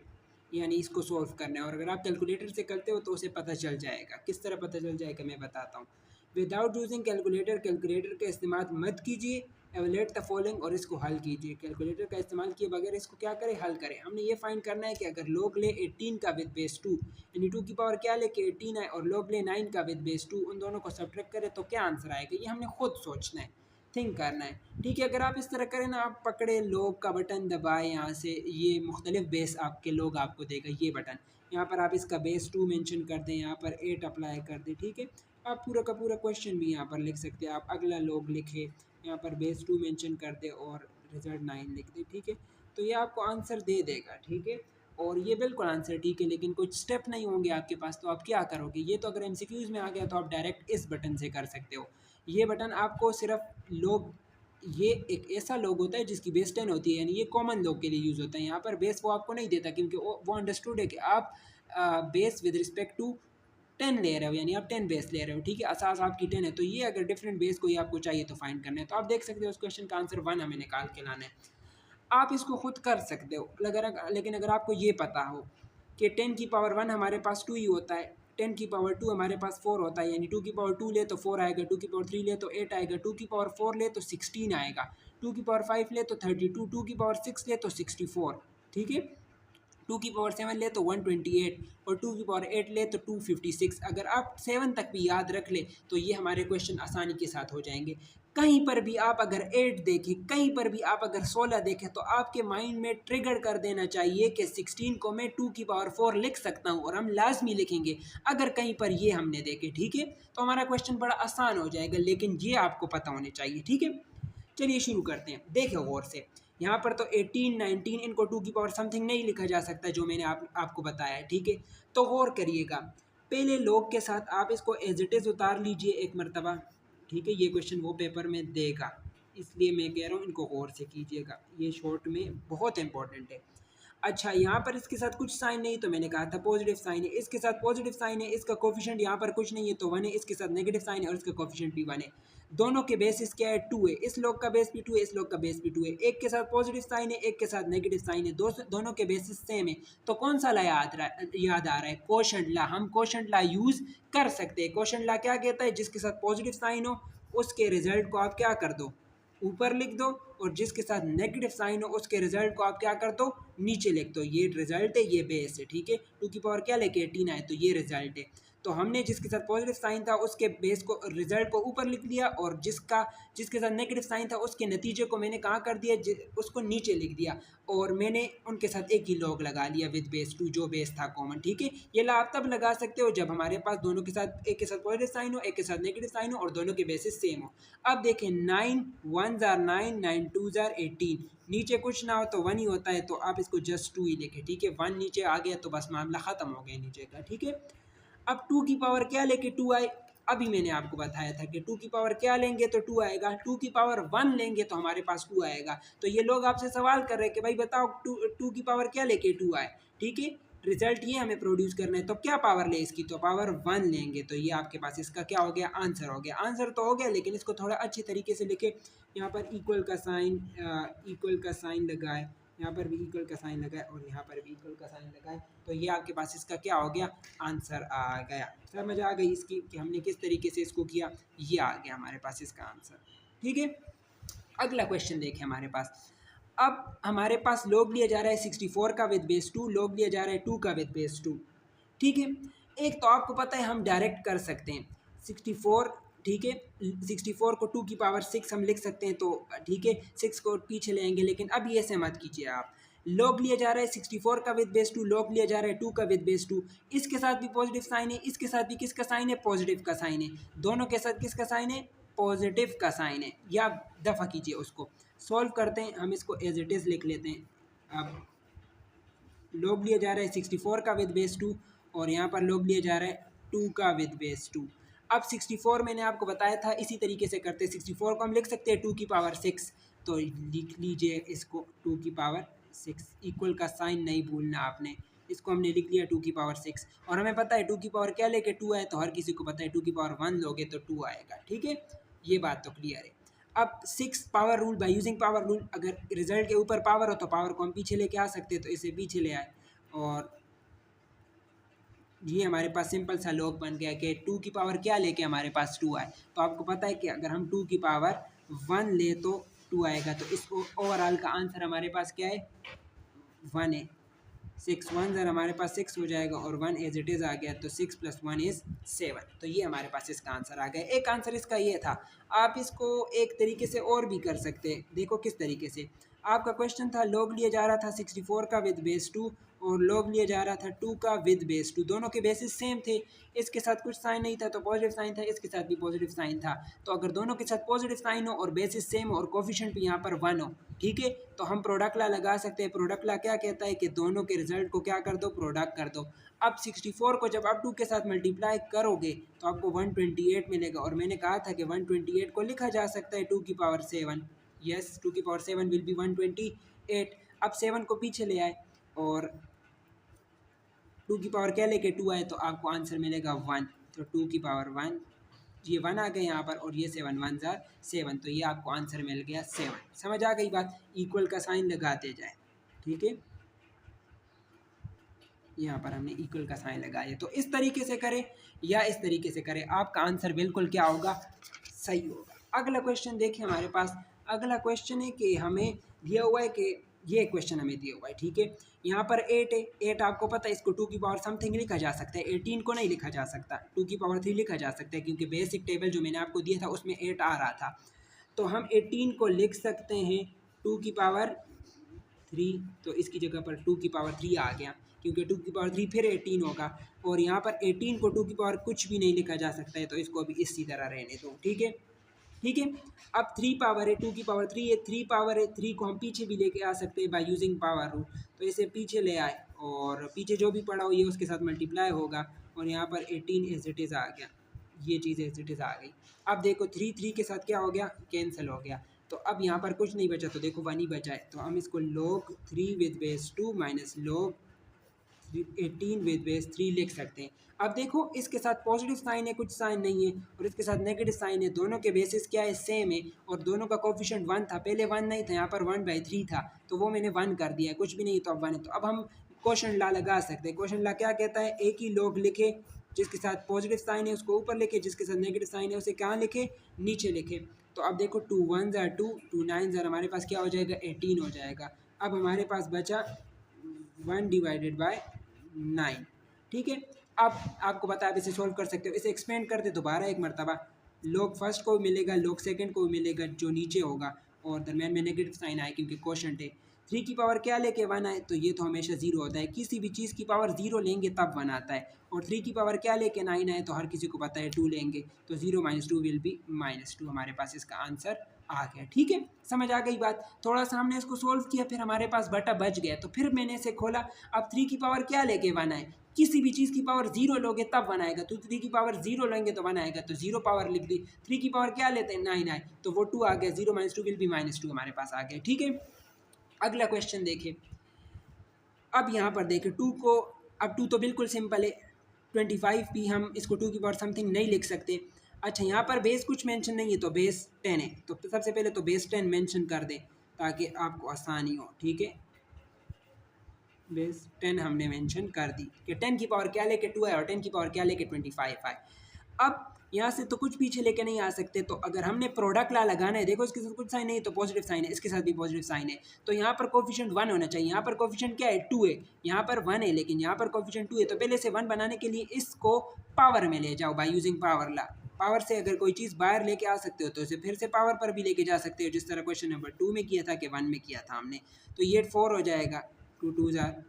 यानी इसको सॉल्व करना है। और अगर आप कैलकुलेटर से करते हो तो उसे पता चल जाएगा। किस तरह पता चल जाएगा मैं बताता हूँ। विदाउट यूजिंग कैलकुलेटर, कैलकुलेटर का इस्तेमाल मत कीजिए, एवलेट द फॉलोइंग और इसको हल कीजिए। कैलकुलेटर का इस्तेमाल किए बगैर इसको क्या करें, हल करें। हमने ये फाइंड करना है कि अगर लोग ले 18 का विद बेस 2, यानी 2 की पावर क्या ले कि 18 है, और लोग ले 9 का विद बेस 2, उन दोनों को सब्ट्रैक्ट करें तो क्या आंसर आएगा, ये हमने खुद सोचना है, थिंक करना है, ठीक है। अगर आप इस तरह करें ना, आप पकड़े लोग का बटन दबाए, यहाँ से ये मुख्तलिफ बेस आपके लोग आपको देगा, ये बटन, यहाँ पर आप इसका बेस 2 मेंशन कर दें, यहाँ पर 8 अप्लाई कर दें, ठीक है। आप पूरा का पूरा क्वेश्चन भी यहाँ पर लिख सकते हैं। आप अगला लोग लिखे, यहाँ पर बेस 2 मेंशन कर दे और रिजल्ट 9 लिख दे, ठीक है। तो ये आपको आंसर दे देगा, ठीक है। और ये बिल्कुल आंसर ठीक है, लेकिन कुछ स्टेप नहीं होंगे आपके पास, तो आप क्या करोगे? ये तो अगर एमसीक्यूज़ में आ गया तो आप डायरेक्ट इस बटन से कर सकते हो। ये बटन आपको सिर्फ लोग, ये एक ऐसा लोग होता है जिसकी बेस 10 होती है, यानी ये कॉमन लोग के लिए यूज़ होता है। यहाँ पर बेस वो आपको नहीं देता, क्योंकि वो अंडरस्टूड है कि आप बेस विद रिस्पेक्ट टू 10 ले रहे हो, यानी आप 10 बेस ले रहे हो, ठीक है। असास आपकी 10 है, तो ये अगर डिफरेंट बेस कोई आपको चाहिए तो फाइंड करना है, तो आप देख सकते हो उस क्वेश्चन का आंसर 1 हमें निकाल के लाना है। आप इसको खुद कर सकते हो, लेकिन अगर आपको ये पता हो कि 10 की पावर 1 हमारे पास 2 ही होता है, 10 की पावर 2 हमारे पास 4 होता है, यानी 2 की पावर 2 ले तो 4 आएगा, 2 की पावर 3 ले तो 8 आएगा, 2 की पावर 4 ले तो 16 आएगा, 2 की पावर 5 ले तो 32, 2 की पावर 6 ले तो 64, ठीक है। 2 की पावर 7 ले तो 128 और 2 की पावर 8 ले तो 256। अगर आप 7 तक भी याद रख ले तो ये हमारे क्वेश्चन आसानी के साथ हो जाएंगे। कहीं पर भी आप अगर 8 देखें, कहीं पर भी आप अगर 16 देखें, तो आपके माइंड में ट्रिगर कर देना चाहिए कि 16 को मैं 2 की पावर 4 लिख सकता हूँ, और हम लाजमी लिखेंगे अगर कहीं पर ये हमने देखे, ठीक है। तो हमारा क्वेश्चन बड़ा आसान हो जाएगा, लेकिन ये आपको पता होने चाहिए, ठीक है। चलिए शुरू करते हैं, देखिए गौर से। यहाँ पर तो 18, 19 इनको 2 की पावर समथिंग नहीं लिखा जा सकता, जो मैंने आपको बताया है, ठीक है। तो गौर करिएगा, पहले लॉग के साथ आप इसको एज इट इज़ उतार लीजिए एक मरतबा, ठीक है। ये क्वेश्चन वो पेपर में देगा, इसलिए मैं कह रहा हूँ इनको गौर से कीजिएगा, ये शॉर्ट में बहुत इंपॉर्टेंट है। अच्छा, यहाँ पर इसके साथ कुछ साइन नहीं, तो मैंने कहा था पॉजिटिव साइन है, इसके साथ पॉजिटिव साइन है, इसका कोफिशिएंट यहाँ पर कुछ नहीं है तो 1 है, इसके साथ नेगेटिव साइन है और इसका कोफिशिएंट भी 1 है। दोनों के बेसिस क्या है? 2 है, इस लोग का बेस भी 2 है, इस लोग का बेस भी 2 है। एक के साथ पॉजिटिव साइन है, एक के साथ नेगेटिव साइन है, दोनों के बेसिस सेम है। तो कौन सा ला याद आ रहा है? कोशेंट ला। हम कोशेंट ला यूज़ कर सकते हैं। कोशेंट ला क्या कहता है? जिसके साथ पॉजिटिव साइन हो उसके रिजल्ट को आप क्या कर दो, ऊपर लिख दो, और जिसके साथ नेगेटिव साइन हो उसके रिजल्ट को आप क्या कर दो, नीचे लिख दो। ये रिजल्ट है, ये बेस है, ठीक है। 2 की पावर क्या लेके 18 आए, तो ये रिजल्ट है। तो हमने जिसके साथ पॉजिटिव साइन था उसके बेस को, रिजल्ट को ऊपर लिख दिया, और जिसके साथ नेगेटिव साइन था उसके नतीजे को मैंने कहाँ कर दिया, उसको नीचे लिख दिया, और मैंने उनके साथ एक ही लॉग लगा लिया विद बेस 2, जो बेस था कॉमन, ठीक है। ये ला आप तब लगा सकते हो जब हमारे पास दोनों के साथ, एक के साथ पॉजिटिव साइन हो, एक के साथ नेगेटिव साइन हो, और दोनों के बेसिस सेम हो। अब देखें, 9 1 जार 9, 9 2 जार 18, नीचे कुछ ना हो तो 1 ही होता है, तो आप इसको जस्ट 2 ही लिखें, ठीक है। 1 नीचे आ गया तो बस मामला ख़त्म हो गया नीचे का, ठीक है। अब 2 की पावर क्या लेके 2 आए, अभी मैंने आपको बताया था कि 2 की पावर क्या लेंगे तो 2 आएगा, 2 की पावर 1 लेंगे तो हमारे पास 2 आएगा। तो ये लोग आपसे सवाल कर रहे हैं कि भाई बताओ 2 की पावर क्या लेके 2 आए, ठीक है। रिजल्ट ये हमें प्रोड्यूस करना है, तो क्या पावर ले इसकी, तो पावर 1 लेंगे, तो ये आपके पास इसका क्या हो गया, आंसर हो गया। आंसर तो हो गया, लेकिन इसको थोड़ा अच्छे तरीके से लिखे। यहाँ पर इक्वल का साइन लगाए, यहाँ पर भी इक्वल का साइन लगाए, और यहाँ पर भी इक्वल का साइन लगाए, तो ये आपके पास इसका क्या हो गया, आंसर आ गया। समझ आ गई इसकी कि हमने किस तरीके से इसको किया, ये आ गया हमारे पास इसका आंसर, ठीक है। अगला क्वेश्चन देखें हमारे पास। अब हमारे पास लॉग लिया जा रहा है 64 का विद बेस 2, लॉग लिया जा रहा है 2 का विद बेस 2, ठीक है। एक तो आपको पता है हम डायरेक्ट कर सकते हैं 64, ठीक है। 64 को 2 की पावर 6 हम लिख सकते हैं, तो ठीक है, 6 को पीछे ले आएंगे, लेकिन अब ये ऐसे मत कीजिए आप। लॉग लिया जा रहा है 64 का विद बेस 2, लॉग लिया जा रहा है 2 का विद बेस 2, इसके साथ भी पॉजिटिव साइन है, इसके साथ भी किसका साइन है, पॉजिटिव का साइन है, दोनों के साथ किसका साइन है, पॉजिटिव का साइन है। या दफ़ा कीजिए उसको, सॉल्व करते हैं, हम इसको एज इट इज़ लिख लेते हैं। अब लॉग लिया जा रहा है 64 का विद बेस 2, और यहाँ पर लॉग लिया जा रहा है 2 का विद बेस 2। अब 64 मैंने आपको बताया था इसी तरीके से करते हैं, 64 को हम लिख सकते हैं 2 की पावर 6, तो लिख लीजिए इसको 2 की पावर 6, इक्वल का साइन नहीं भूलना आपने, इसको हमने लिख लिया 2 की पावर 6, और हमें पता है 2 की पावर क्या लेके 2 आए, तो हर किसी को पता है 2 की पावर 1 लोगे तो 2 आएगा, ठीक है। ये बात तो क्लियर है। अब 6 power rule, bye using power rule, अगर रिजल्ट के ऊपर पावर हो तो पावर को हम पीछे लेके आ सकते हैं, तो इसे पीछे ले आए, और ये हमारे पास सिंपल सा लॉग बन गया कि 2 की पावर क्या लेके हमारे पास 2 आए। तो आपको पता है कि अगर हम 2 की पावर 1 ले तो 2 आएगा, तो इस ओवरऑल का आंसर हमारे पास क्या है, 1 है। 6 1 ज़र हमारे पास 6 हो जाएगा, और 1 एज इट इज़ आ गया, तो 6 + 1 इज़ 7। तो ये हमारे पास इसका आंसर आ गया। एक आंसर इसका ये था। आप इसको एक तरीके से और भी कर सकते हैं, देखो किस तरीके से। आपका क्वेश्चन था log लिया जा रहा था 64 का विद बेस 2 और log लिया जा रहा था 2 का विद बेस 2, दोनों के बेसिस सेम थे। इसके साथ कुछ साइन नहीं था तो पॉजिटिव साइन था, इसके साथ भी पॉजिटिव साइन था। तो अगर दोनों के साथ पॉजिटिव साइन हो और बेसिस सेम हो और कोफिशिएंट भी यहाँ पर 1 हो, ठीक है, तो हम प्रोडक्ट ला लगा सकते हैं। प्रोडक्ट ला क्या कहता है कि दोनों के रिजल्ट को क्या कर दो, प्रोडक्ट कर दो। अब 64 को जब आप 2 के साथ मल्टीप्लाई करोगे तो आपको 128 मिलेगा, और मैंने कहा था कि 128 को लिखा जा सकता है 2 की पावर 7। यस, 2 की पावर 7 विल बी 128। अब 7 को पीछे ले आए और 2 की पावर क्या लेके 2 आए तो आपको आंसर मिलेगा 1। तो 2 की पावर 1, ये 1 आ गए यहाँ पर, और ये 7 1 जार 7, तो ये आपको आंसर मिल गया 7। समझ आ गई बात? इक्वल का साइन लगाते जाए, ठीक है। यहाँ पर हमने इक्वल का साइन लगाया। तो इस तरीके से करें या इस तरीके से करें, आपका आंसर बिल्कुल क्या होगा, सही होगा। अगला क्वेश्चन देखिए हमारे पास। अगला क्वेश्चन है कि हमें दिया हुआ है कि ये क्वेश्चन हमें दिया हुआ है, ठीक है। यहाँ पर 8 है, 8 आपको पता है इसको 2 की पावर समथिंग लिखा जा सकता है, 18 को नहीं लिखा जा सकता, 2 की पावर 3 लिखा जा सकता है, क्योंकि बेसिक टेबल जो मैंने आपको दिया था उसमें 8 आ रहा था। तो हम 18 को लिख सकते हैं 2 की पावर 3, तो इसकी जगह पर 2 की पावर 3 आ गया, क्योंकि 2 की पावर 3 फिर 18 होगा, और यहाँ पर 18 को 2 की पावर कुछ भी नहीं लिखा जा सकता है, तो इसको भी इसी तरह रहने दो, ठीक है। ठीक है, अब 3 पावर है, 2 की पावर 3 है, 3 पावर है, 3 को हम पीछे भी लेके आ सकते हैं बाय यूजिंग पावर रूल। तो इसे पीछे ले आए और पीछे जो भी पड़ा हो ये उसके साथ मल्टीप्लाई होगा, और यहाँ पर 18 एज इट इज़ आ गया, ये चीज़ एज इट इज़ आ गई। अब देखो 3 3 के साथ क्या हो गया, कैंसिल हो गया, तो अब यहाँ पर कुछ नहीं बचा, तो देखो 1 ही बचा है। तो हम इसको log 3 with base 2 minus log 18 with base 3 लिख सकते हैं। अब देखो इसके साथ पॉजिटिव साइन है, कुछ साइन नहीं है, और इसके साथ नेगेटिव साइन है, दोनों के बेसिस क्या है, सेम है, और दोनों का कोफिशिएंट 1 था, पहले 1 नहीं था, यहाँ पर 1/3 था, तो वो मैंने 1 कर दिया है, कुछ भी नहीं तो अब 1 है। तो अब हम क्वेश्चन ला लगा सकते हैं। क्वेश्चन ला क्या कहता है, एक ही log लिखे, जिसके साथ पॉजिटिव साइन है उसको ऊपर लिखे, जिसके साथ नेगेटिव साइन है उसे कहाँ लिखे, नीचे लिखे। तो अब देखो 2 1 ज़ार 2, 2 9 ज़ार हमारे पास क्या हो जाएगा, 18 हो जाएगा। अब हमारे पास बचा 1/9, ठीक है। अब आपको पता है आप इसे सॉल्व कर सकते हो, इसे एक्सपेंड कर दे दोबारा एक मरतबा, log फर्स्ट को मिलेगा, log सेकंड को मिलेगा जो नीचे होगा, और दरम्यान में नेगेटिव साइन आए क्योंकि क्वोशंट है। 3 की पावर क्या लेके 1 आए, तो ये तो हमेशा 0 होता है, किसी भी चीज़ की पावर 0 लेंगे तब 1 आता है, और 3 की पावर क्या लेके 9 आए, तो हर किसी को पता है 2 लेंगे, तो 0 - 2 विल बी -2, हमारे पास इसका आंसर आ गया, ठीक है। समझ आ गई बात? थोड़ा सा हमने इसको सोल्व किया, फिर हमारे पास बटा बच गया, तो फिर मैंने इसे खोला। अब 3 की पावर क्या लेके 1 आए, किसी भी चीज़ की पावर 0 लोगे तब 1 आएगा, तो 3 की पावर 0 लेंगे तो 1 आएगा, तो 0 पावर लिख दी। 3 की पावर क्या लेते हैं, 9 आए, तो वो 2 आ गया, 0 - 2 विल बी -2 हमारे पास आ गया, ठीक है। अगला क्वेश्चन देखें। अब यहाँ पर देखें 2 को, अब 2 तो बिल्कुल सिंपल है, 25 भी हम इसको 2 की पावर समथिंग नहीं लिख सकते। अच्छा, यहाँ पर बेस कुछ मेंशन नहीं है, तो बेस 10 है, तो सबसे पहले तो बेस 10 मेंशन कर दें ताकि आपको आसानी हो, ठीक है। बेस 10 हमने मेंशन कर दी कि 10 की पावर क्या लेके 2 है और 10 की पावर क्या लेके 25 आए। अब यहाँ से तो कुछ पीछे लेके नहीं आ सकते, तो अगर हमने प्रोडक्ट ला लगाना है, देखो इसके साथ कुछ साइन नहीं तो पॉजिटिव साइन है, इसके साथ भी पॉजिटिव साइन है, तो यहाँ पर कोफिशिएंट 1 होना चाहिए। यहाँ पर कोफिशिएंट क्या है, 2 है, यहाँ पर 1 है, लेकिन यहाँ पर कोफिशिएंट 2 है, तो पहले से 1 बनाने के लिए इसको पावर में ले जाओ by using power law. Power से अगर कोई चीज़ बाहर लेके आ सकते हो तो इसे फिर से पावर पर भी लेके जा सकते हो, जिस तरह क्वेश्चन नंबर 2 में किया था कि 1 में किया था हमने। तो ये 4 हो जाएगा, 2 2 ज़ार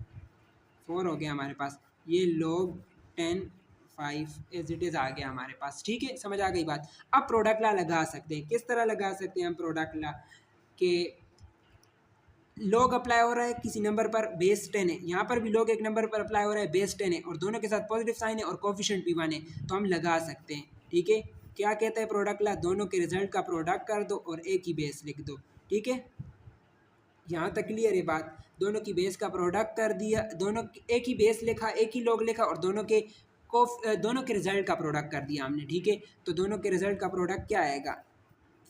4 हो गया हमारे पास, ये log 10 5 एज इट इज़ आ गया हमारे पास, ठीक है। समझ आ गई बात? अब प्रोडक्ट ला लगा सकते हैं, किस तरह लगा सकते हैं हम प्रोडक्ट ला, के log अप्लाई हो रहा है किसी नंबर पर, बेस 10 है, यहाँ पर भी log एक नंबर पर अप्लाई हो रहा है, बेस 10 है, और दोनों के साथ पॉजिटिव साइन है और कोफिशिएंट भी 1 है, तो हम लगा सकते हैं, ठीक है। क्या कहता है प्रोडक्ट ला, दोनों के रिजल्ट का प्रोडक्ट कर दो और एक ही बेस लिख दो, ठीक है। यहाँ तक क्लियर है बात? दोनों की बेस का प्रोडक्ट कर दिया, दोनों एक ही बेस लिखा, एक ही log लिखा, और दोनों के रिजल्ट का प्रोडक्ट कर दिया हमने, ठीक है। तो दोनों के रिजल्ट का प्रोडक्ट क्या आएगा,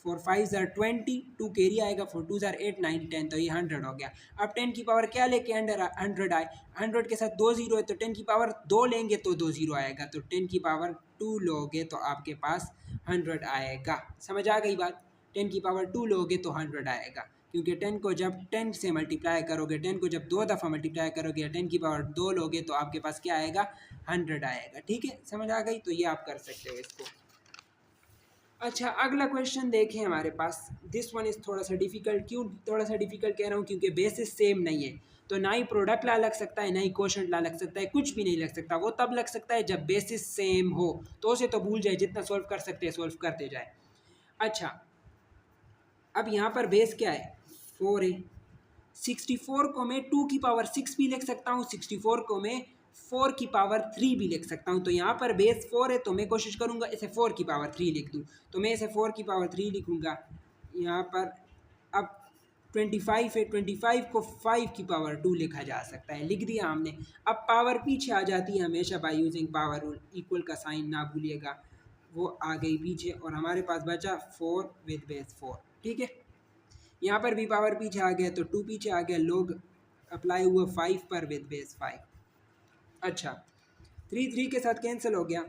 4 5 ज़ार 20, 2 कैरी आएगा, 4 2 ज़ार 8 9 10, तो ये 100 हो गया। अब 10 की पावर क्या लेके 100 आए, 100 के साथ 2 0 है, तो 10 की पावर 2 लेंगे तो 2 0 आएगा, तो 10 की पावर 2 लोगे तो आपके पास 100 आएगा। समझ आ गई बात? 10 की पावर 2 लोगे तो 100 आएगा, क्योंकि 10 को जब 10 से मल्टीप्लाई करोगे, 10 को जब 2 दफ़ा मल्टीप्लाई करोगे या 10 की पावर 2 लोगे तो आपके पास क्या आएगा, 100 आएगा, ठीक है। समझ आ गई? तो ये आप कर सकते हो इसको। अच्छा, अगला क्वेश्चन देखें हमारे पास। दिस वन इज़ थोड़ा सा डिफिकल्ट। क्यों थोड़ा सा डिफिकल्ट कह रहा हूँ? क्योंकि बेसिस सेम नहीं है। तो ना ही प्रोडक्ट ला लग सकता है, ना ही कोशंट ला लग सकता है, कुछ भी नहीं लग सकता। वो तब लग सकता है जब बेसिस सेम हो। तो उसे तो भूल जाए, जितना सॉल्व कर सकते हैं सॉल्व करते जाए। अच्छा, अब यहाँ पर बेस क्या है? 4 है। 64 को मैं 2 की पावर 6 भी लिख सकता हूँ, 64 को मैं 4 की पावर 3 भी लिख सकता हूँ। तो यहाँ पर बेस 4 है, तो मैं कोशिश करूँगा इसे 4 की पावर 3 लिख दूँ। तो मैं इसे 4 की पावर 3 लिखूँगा यहाँ पर। अब 25 है, 25 को 5 की पावर 2 लिखा जा सकता है, लिख दिया हमने। अब पावर पीछे आ जाती है हमेशा bye using power rule. Equal का साइन ना भूलिएगा, वो आ गई पीछे और हमारे पास बचा 4 विद बेस 4। ठीक है, यहाँ पर भी पावर पीछे आ गया तो 2 पीछे आ गया, लोग अप्लाई हुआ 5 पर विद बेस 5। अच्छा, 3 3 के साथ कैंसिल हो गया।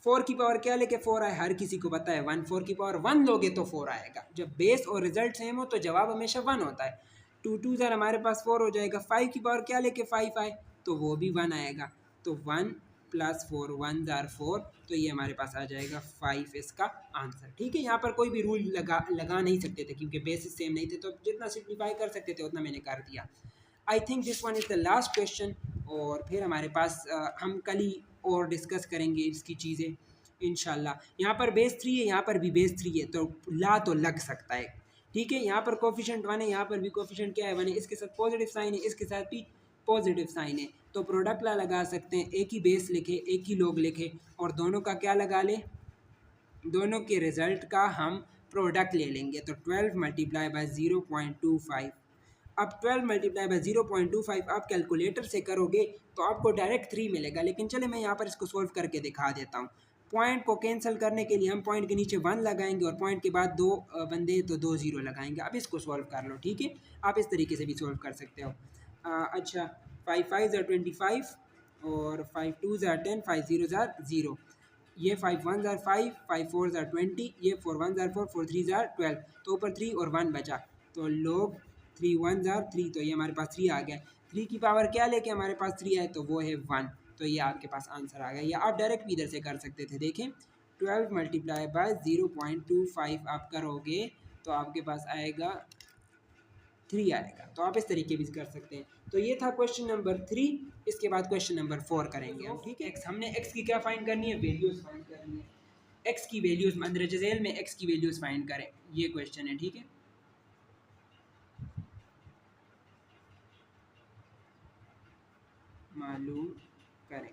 4 की पावर क्या लेके 4 आए? हर किसी को पता है 1। 4 की पावर 1 लोगे तो 4 आएगा। जब बेस और रिजल्ट सेम हो तो जवाब हमेशा 1 होता है। 2 2 ज़र हमारे पास 4 हो जाएगा। 5 की पावर क्या लेके 5 आए? तो वो भी 1 आएगा। तो 1 प्लस 4, 1 ज़ार 4, तो ये हमारे पास आ जाएगा 5 इसका आंसर। ठीक है, यहाँ पर कोई भी रूल लगा नहीं सकते थे क्योंकि बेसिस सेम नहीं थे। तो जितना सिंप्लीफाई कर सकते थे उतना मैंने कर दिया। I think this one is the last question. और फिर हमारे पास हम कल ही और डिस्कस करेंगे इसकी चीज़ें इंशाल्लाह। यहाँ पर बेस 3 है, यहाँ पर भी बेस 3 है, तो ला तो लग सकता है। ठीक है, यहाँ पर कोफिशिएंट 1 है, यहाँ पर भी कोफिशिएंट क्या है? 1 है। इसके साथ पॉजिटिव साइन है, इसके साथ भी पॉजिटिव साइन है। तो प्रोडक्ट ला लगा सकते हैं। एक ही बेस लिखे, एक ही लोग लिखे और दोनों का क्या लगा ले? दोनों के रिजल्ट का हम प्रोडक्ट ले लेंगे। तो 12 मल्टीप्लाई बाय 0.25। अब 12 मल्टीप्लाई बाय 0.25 आप कैलकुलेटर से करोगे तो आपको डायरेक्ट 3 मिलेगा। लेकिन चले मैं यहाँ पर इसको सॉल्व करके दिखा देता हूँ। पॉइंट को कैंसिल करने के लिए हम पॉइंट के नीचे 1 लगाएंगे और पॉइंट के बाद 2 बंदे तो 2 0 लगाएंगे। अब इसको सॉल्व कर लो। ठीक है, आप इस तरीके से भी सॉल्व कर सकते हो। अच्छा, 5 5 ज़ार 25 और 5 2 ज़ार 10, 5 0 ज़ार 0। ये 5 1 ज़ार 5, 5 4 ज़ार 20, ये 4 1 ज़ार 4, 4 3 ज़ार 12। तो ऊपर 3 और 1 बचा, तो लोग 3 1 ज़ार 3, तो ये हमारे पास 3 आ गया। 3 की पावर क्या लेके हमारे पास 3 आए? तो वो है 1। तो ये आपके पास आंसर आ गया। या आप डायरेक्ट भी इधर से कर सकते थे। देखें, 12 मल्टीप्लाई बाय 0.25 आप करोगे तो आपके पास आएगा 3 आएगा। तो आप इस तरीके भी कर सकते हैं। तो ये था क्वेश्चन नंबर 3। इसके बाद क्वेश्चन नंबर 4 करेंगे हम। ठीक है, हमने एक्स की क्या फाइंड करनी है? वैल्यूज फाइंड करनी है। एक्स की वैल्यूज मंदरज झेल में एक्स की वैल्यूज फाइंड करें, ये क्वेश्चन है। ठीक है, मालूम करें।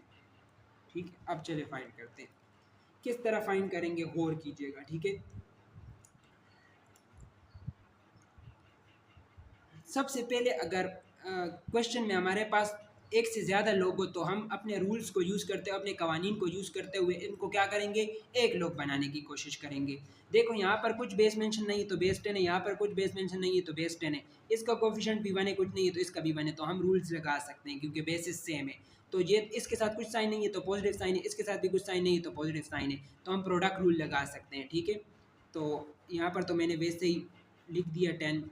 ठीक है, अब चले फाइंड करते हैं। किस तरह फाइंड करेंगे गौर कीजिएगा। ठीक है, सबसे पहले अगर क्वेश्चन में हमारे पास एक से ज़्यादा लोग हो तो हम अपने रूल्स को यूज़ करते हुए, अपने कवानीन को यूज़ करते हुए इनको क्या करेंगे? एक लोग बनाने की कोशिश करेंगे। देखो, यहाँ पर कुछ बेस मेंशन नहीं है तो बेस 10 है, यहाँ पर कुछ बेस मेंशन नहीं है तो बेस 10 है, इसका कोफिशिएंट भी 1 है, कुछ नहीं है तो इसका भी 1 है। तो हम रूल्स लगा सकते हैं क्योंकि बेसिस सेम है। तो ये इसके साथ कुछ साइन नहीं है तो पॉजिटिव साइन है, इसके साथ भी कुछ साइन नहीं है तो पॉजिटिव साइन है। तो हम प्रोडक्ट रूल लगा सकते हैं। ठीक है, तो यहाँ पर तो मैंने वैसे ही लिख दिया 10,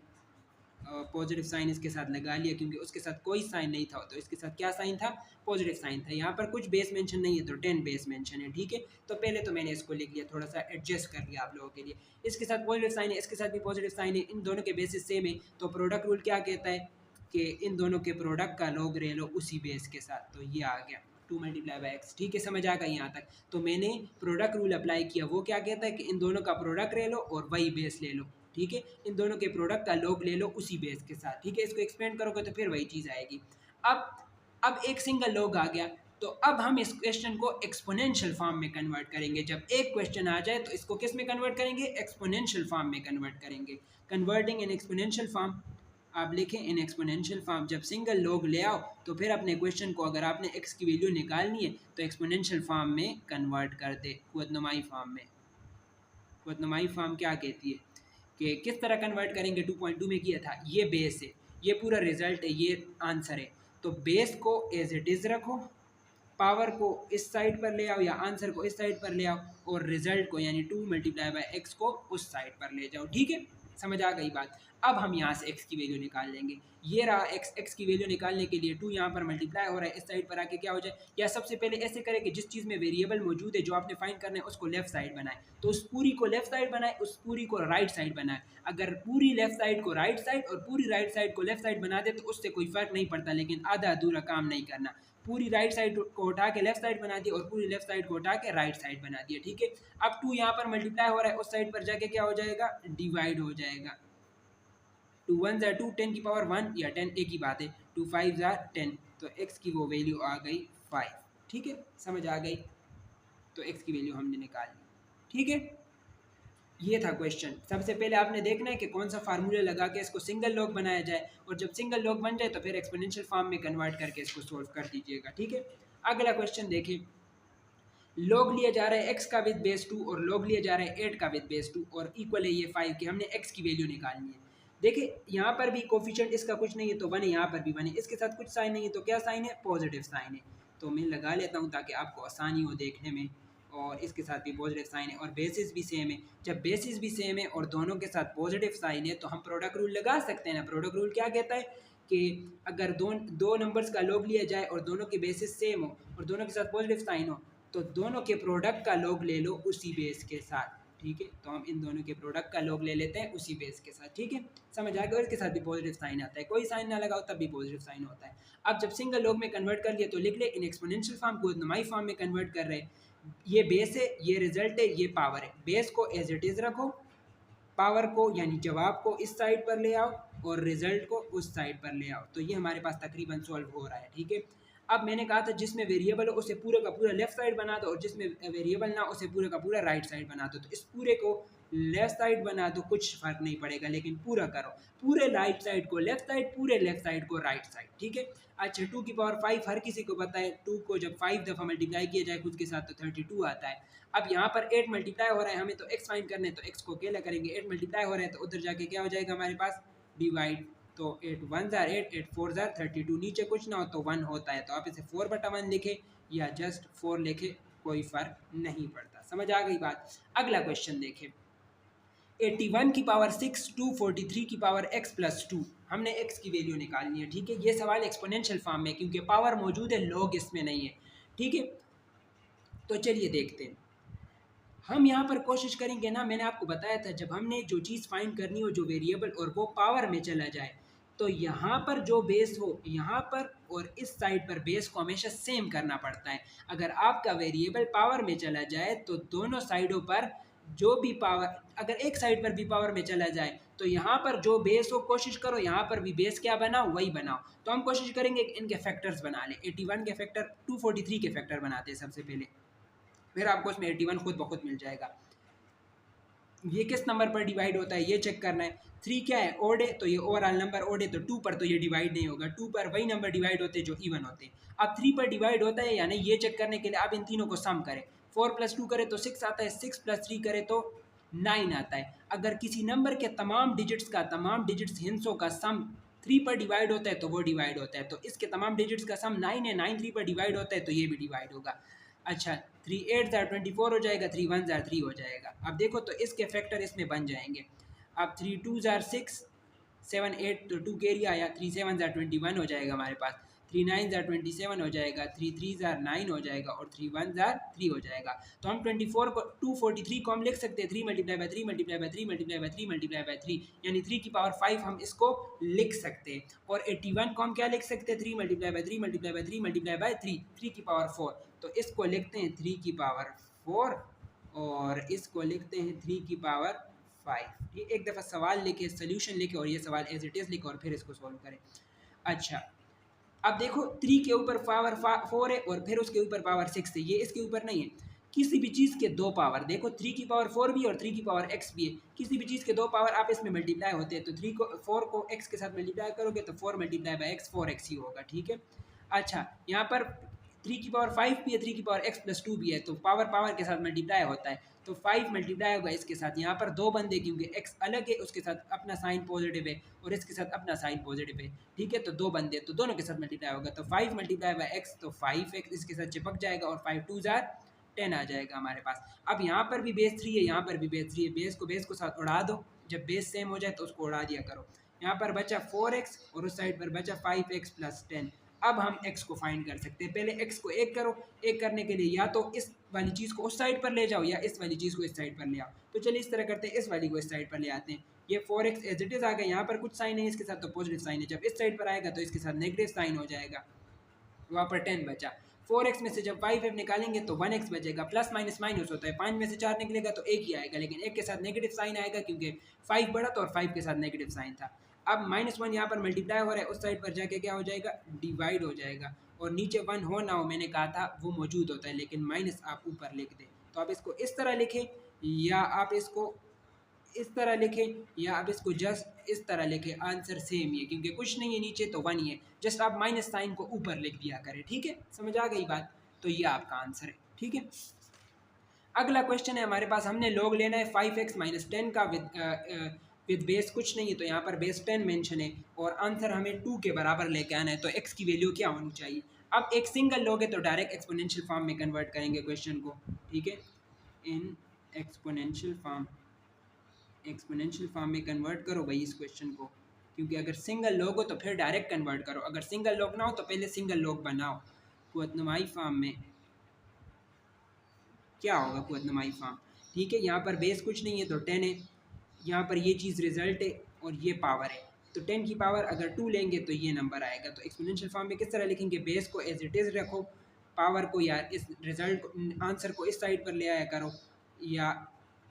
पॉजिटिव साइन इसके साथ लगा लिया क्योंकि उसके साथ कोई साइन नहीं था। तो इसके साथ क्या साइन था? पॉजिटिव साइन था। यहाँ पर कुछ बेस मेंशन नहीं है तो 10 बेस मेंशन है। ठीक है, तो पहले तो मैंने इसको लिख लिया, थोड़ा सा एडजस्ट कर लिया आप लोगों के लिए। इसके साथ पॉजिटिव साइन है, इसके साथ भी पॉजिटिव साइन है, इन दोनों के बेसिस सेम है। तो प्रोडक्ट रूल क्या कहता है कि इन दोनों के प्रोडक्ट का लॉग ले लो उसी बेस के साथ। तो ये आ गया 2 मल्टीप्लाई बाई एक्स। ठीक है, समझ आ गई यहाँ तक? तो मैंने प्रोडक्ट रूल अप्लाई किया। वो क्या कहता है कि इन दोनों का प्रोडक्ट ले लो और वही बेस ले लो। ठीक है, इन दोनों के प्रोडक्ट का लॉग ले लो उसी बेस के साथ। ठीक है, इसको एक्सपेंड करोगे तो फिर वही चीज़ आएगी। अब एक सिंगल लॉग आ गया तो अब हम इस क्वेश्चन को एक्सपोनेंशियल फॉर्म में कन्वर्ट करेंगे। जब एक क्वेश्चन आ जाए तो इसको किस में कन्वर्ट करेंगे? एक्सपोनेंशियल फॉर्म में कन्वर्ट करेंगे। कन्वर्टिंग इन एक्सपोनेंशियल फॉर्म, आप लिखें इन एक्सपोनेंशियल फॉर्म। जब सिंगल लॉग ले आओ तो फिर अपने क्वेश्चन को, अगर आपने एक्स की वैल्यू निकालनी है तो एक्सपोनेंशियल फॉर्म में कन्वर्ट कर दे, कुव्वतनुमाई फॉर्म में। कुव्वतनुमाई फॉर्म क्या कहती है कि किस तरह कन्वर्ट करेंगे? 2.2 में किया था। ये बेस है, ये पूरा रिजल्ट है, ये आंसर है। तो बेस को एज इट इज़ रखो, पावर को इस साइड पर ले आओ या आंसर को इस साइड पर ले आओ और रिजल्ट को यानी 2 मल्टीप्लाई बाय एक्स को उस साइड पर ले जाओ। ठीक है, समझ आ गई बात। अब हम यहाँ से x की वैल्यू निकाल लेंगे। ये रहा x की वैल्यू निकालने के लिए 2 यहाँ पर मल्टीप्लाई हो रहा है, इस साइड पर आके क्या हो जाए, या सबसे पहले ऐसे करें कि जिस चीज़ में वेरिएबल मौजूद है जो आपने फाइंड करना है उसको लेफ्ट साइड बनाए, तो उस पूरी को लेफ्ट साइड बनाए, उस पूरी को राइट साइड बनाए। अगर पूरी लेफ्ट साइड को राइट साइड और पूरी राइट साइड को लेफ्ट साइड बना दे तो उससे कोई फर्क नहीं पड़ता, लेकिन आधा अधूरा काम नहीं करना। पूरी राइट साइड को उठा के लेफ्ट साइड बना दिया और पूरी लेफ्ट साइड को उठा के राइट साइड बना दिया, ठीक है। अब 2 यहाँ पर मल्टीप्लाई हो रहा है, उस साइड पर जाके क्या हो जाएगा, डिवाइड हो जाएगा। 2 1 ज़ा 2, 10 की पावर 1 या 10 एक ही बात है, 2 5 ज़ा 10, तो x की वो वैल्यू आ गई 5, ठीक है, समझ आ गई। तो x की वैल्यू हमने निकाल ली, ठीक है। ये था क्वेश्चन। सबसे पहले आपने देखना है कि कौन सा फार्मूला लगा के इसको सिंगल लॉग बनाया जाए, और जब सिंगल लॉग बन जाए तो फिर एक्सपोनेंशियल फॉर्म में कन्वर्ट करके इसको सोल्व कर दीजिएगा, ठीक है। अगला क्वेश्चन देखिए, लॉग लिया जा रहा है x का विद बेस 2 और लॉग लिया जा रहा है 8 का विद बेस 2 और इक्वल है ये 5 कि हमने x की वैल्यू निकालनी है। देखिए यहाँ पर भी कोफिशिएंट इसका कुछ नहीं है तो 1 है, यहाँ पर भी 1 है, इसके साथ कुछ साइन नहीं है तो क्या साइन है, पॉजिटिव साइन है। तो मैं लगा लेता हूँ ताकि आपको आसानी हो देखने में, और इसके साथ भी पॉजिटिव साइन है और बेसिस भी सेम है। जब बेसिस भी सेम है और दोनों के साथ पॉजिटिव साइन है तो हम प्रोडक्ट रूल लगा सकते हैं ना। प्रोडक्ट रूल क्या कहता है कि अगर दो नंबर्स का लॉग लिया जाए और दोनों के बेसिस सेम हो और दोनों के साथ पॉजिटिव साइन हो तो दोनों के प्रोडक्ट का लॉग ले लो उसी बेस के साथ, ठीक है। तो हम इन दोनों के प्रोडक्ट का लॉग ले लेते हैं उसी बेस के साथ, ठीक है, समझ आ गया। और इसके साथ भी पॉजिटिव साइन आता है, कोई साइन ना लगाओ तब भी पॉजिटिव साइन होता है। अब जब सिंगल लॉग में कन्वर्ट कर लिया तो लिख ले, इन एक्सपोनेंशियल फॉर्म को नमाई फॉर्म में कन्वर्ट कर रहे हैं। ये बेस है, ये रिजल्ट है, ये पावर है। बेस को एज इट इज़ रखो, पावर को यानी जवाब को इस साइड पर ले आओ और रिजल्ट को उस साइड पर ले आओ। तो ये हमारे पास तकरीबन सॉल्व हो रहा है, ठीक है। अब मैंने कहा था जिसमें वेरिएबल हो उसे पूरा का पूरा लेफ्ट साइड बना दो और जिसमें वेरिएबल ना उसे पूरा का पूरा राइट साइड बना दो। तो इस पूरे को लेफ्ट साइड बना दो, कुछ फर्क नहीं पड़ेगा, लेकिन पूरा करो, पूरे राइट साइड को लेफ्ट साइड, पूरे लेफ्ट साइड को राइट साइड, ठीक है। अच्छा 2 की पावर 5 हर किसी को पता है, 2 को जब 5 दफ़ा मल्टीप्लाई किया जाए खुद के साथ तो 32 आता है। अब यहाँ पर 8 मल्टीप्लाई हो रहा है, हमें तो x फाइंड करना है तो x को अकेला करेंगे। 8 मल्टीप्लाई हो रहा है तो उधर जाके क्या हो जाएगा हमारे पास, डिवाइड। तो 8 1 ज़ार 8, 8 4 ज़ार 32, नीचे कुछ ना हो तो 1 होता है, तो आप इसे 4/1 लिखे या जस्ट 4 लिखे, कोई फ़र्क नहीं पड़ता। समझ आ गई बात। अगला क्वेश्चन देखें, 81 की पावर 6 243 की पावर x प्लस 2, हमने x की वैल्यू निकालनी है, ठीक है। ये सवाल एक्सपोनेंशियल फॉर्म में क्योंकि पावर मौजूद है, लॉग इसमें नहीं है, ठीक है। तो चलिए देखते हैं। हम यहाँ पर कोशिश करेंगे ना, मैंने आपको बताया था जब हमने जो चीज़ फाइंड करनी हो, जो वेरिएबल और वो पावर में चला जाए, तो यहाँ पर जो बेस हो यहाँ पर और इस साइड पर बेस को हमेशा सेम करना पड़ता है। अगर आपका वेरिएबल पावर में चला जाए तो दोनों साइडों पर जो भी पावर, अगर एक साइड पर भी पावर में चला जाए तो यहाँ पर जो बेस हो कोशिश करो यहाँ पर भी बेस क्या बनाओ, वही बनाओ। तो हम कोशिश करेंगे कि इनके फैक्टर्स बना लें। 81 के फैक्टर 243 के फैक्टर बनाते हैं सबसे पहले, फिर आपको उसमें 81 खुद ब खुद मिल जाएगा। ये किस नंबर पर डिवाइड होता है ये चेक करना है। 3 क्या है, ओड है, तो ये ओवरऑल नंबर ओड है, तो 2 पर तो ये डिवाइड नहीं होगा। 2 पर वही नंबर डिवाइड होते हैं जो इवन होते हैं। अब 3 पर डिवाइड होता है या नहीं ये चेक करने के लिए आप इन तीनों को सम करें। 4 + 2 करें तो 6 आता है, 6 + 3 करें तो 9 आता है। अगर किसी नंबर के तमाम डिजिट्स हिंसों का सम 3 पर डिवाइड होता है तो वो डिवाइड होता है, तो इसके तमाम डिजिट्स का सम 9 है, 9 3 पर डिवाइड होता है तो ये भी डिवाइड होगा। अच्छा 3 8 ज़ार 24 हो जाएगा, 3 1 ज़ार 3 हो जाएगा। अब देखो तो इसके फैक्टर इसमें बन जाएंगे। अब 3 2 ज़ार 6, 7 8 तो 2 कैरी आया, 3 7 ज़ार 21 हो जाएगा हमारे पास, 3 9 ज़ार 27 हो जाएगा, 3 3 ज़ार 9 हो जाएगा और 3 1 ज़ार 3 हो जाएगा। तो हम 24 को 243 को हम लिख सकते हैं 3 × 3 × 3 × 3 × 3 × 3 यानी 3 की पावर 5 हम इसको लिख सकते हैं। और 81 को हम क्या लिख सकते हैं, 3 × 3 × 3 × 3 3 की पावर 4, तो इसको लिखते हैं 3 की पावर 4 और इसको लिखते हैं 3 की पावर 5। ये एक दफ़ा सवाल लिखे, सोल्यूशन लिखे और ये सवाल एज इट इज़ लिखे और फिर इसको सॉल्व करें। अच्छा अब देखो 3 के ऊपर पावर 4 है और फिर उसके ऊपर पावर 6 है, ये इसके ऊपर नहीं है। किसी भी चीज़ के दो पावर, देखो 3 की पावर 4 भी और 3 की पावर x भी है। किसी भी चीज़ के दो पावर आप इसमें मल्टीप्लाई होते हैं, तो 4 को x के साथ मल्टीप्लाई करोगे तो 4 × x 4x ही होगा, ठीक है। अच्छा यहाँ पर 3 की पावर 5 भी है, 3 की पावर x + 2 भी है, तो पावर के साथ मल्टीप्लाई होता है, तो 5 मल्टीप्लाई होगा इसके साथ। यहाँ पर दो बंदे क्योंकि x अलग है उसके साथ अपना साइन पॉजिटिव है और इसके साथ अपना साइन पॉजिटिव है, ठीक है। तो दो बंदे तो दोनों के साथ मल्टीप्लाई होगा, तो 5 × x तो 5x इसके साथ चिपक जाएगा और 5 2 ज़ार 10 आ जाएगा हमारे पास। अब यहाँ पर भी बेस 3 है, यहाँ पर भी बेस 3 है, बेस को साथ उड़ा दो, जब बेस सेम हो जाए तो उसको उड़ा दिया करो। यहाँ पर बचा 4x और उस साइड पर बचा 5x प्लस 10। अब हम x को फाइंड कर सकते हैं। पहले x को एक करो, एक करने के लिए या तो इस वाली चीज़ को उस साइड पर ले जाओ या इस वाली चीज़ को इस साइड पर ले आओ। तो चलिए इस तरह करते हैं, इस वाली को इस साइड पर ले आते हैं। ये 4x एज इट इज़ आ गया, यहाँ पर कुछ साइन है इसके साथ तो पॉजिटिव साइन है, जब इस साइड पर आएगा तो इसके साथ नेगेटिव साइन हो जाएगा। वहाँ पर 10 बचा। 4x में से जब 5f निकालेंगे तो 1x बचेगा, प्लस माइनस माइनस होता है, 5 में से 4 निकलेगा तो एक ही आएगा, लेकिन एक के साथ नेगेटिव साइन आएगा क्योंकि 5 बड़ा था और 5 के साथ नेगेटिव साइन था। अब -1 यहाँ पर मल्टीप्लाई हो रहा है, उस साइड पर जाके क्या हो जाएगा, डिवाइड हो जाएगा। और नीचे 1 हो ना हो, मैंने कहा था वो मौजूद होता है, लेकिन माइनस आप ऊपर लिख दें। तो आप इसको इस तरह लिखें या आप इसको इस तरह लिखें या आप इसको जस्ट इस तरह लिखें, आंसर सेम ही है क्योंकि कुछ नहीं है नीचे तो 1 ही है, जस्ट आप माइनस साइन को ऊपर लिख दिया करें। ठीक है, समझ आ गई बात? तो ये आपका आंसर है। ठीक है, अगला क्वेश्चन है हमारे पास, हमने लॉग लेना है 5x माइनस 10 का विद बेस कुछ नहीं है, तो यहाँ पर बेस 10 मेंशन है और आंसर हमें 2 के बराबर लेके आना है, तो x की वैल्यू क्या होनी चाहिए। अब एक सिंगल लॉग है तो डायरेक्ट एक्सपोनेंशियल फॉर्म में कन्वर्ट करेंगे क्वेश्चन को। ठीक है, इन एक्सपोनेंशियल फॉर्म में कन्वर्ट करो भाई इस क्वेश्चन को, क्योंकि अगर सिंगल लॉग हो तो फिर डायरेक्ट कन्वर्ट करो, अगर सिंगल लॉग ना हो तो पहले सिंगल लॉग बनाओ। कुवतनुमाई फॉर्म में क्या होगा, कुवतनुमाई फॉर्म। ठीक है, यहाँ पर बेस कुछ नहीं है तो 10 है, यहाँ पर ये चीज़ रिजल्ट है और ये पावर है, तो 10 की पावर अगर 2 लेंगे तो ये नंबर आएगा। तो एक्सपोनेंशियल फॉर्म में किस तरह लिखेंगे, बेस को एज इट इज़ रखो, पावर को या इस रिजल्ट को, आंसर को इस साइड पर ले आया करो या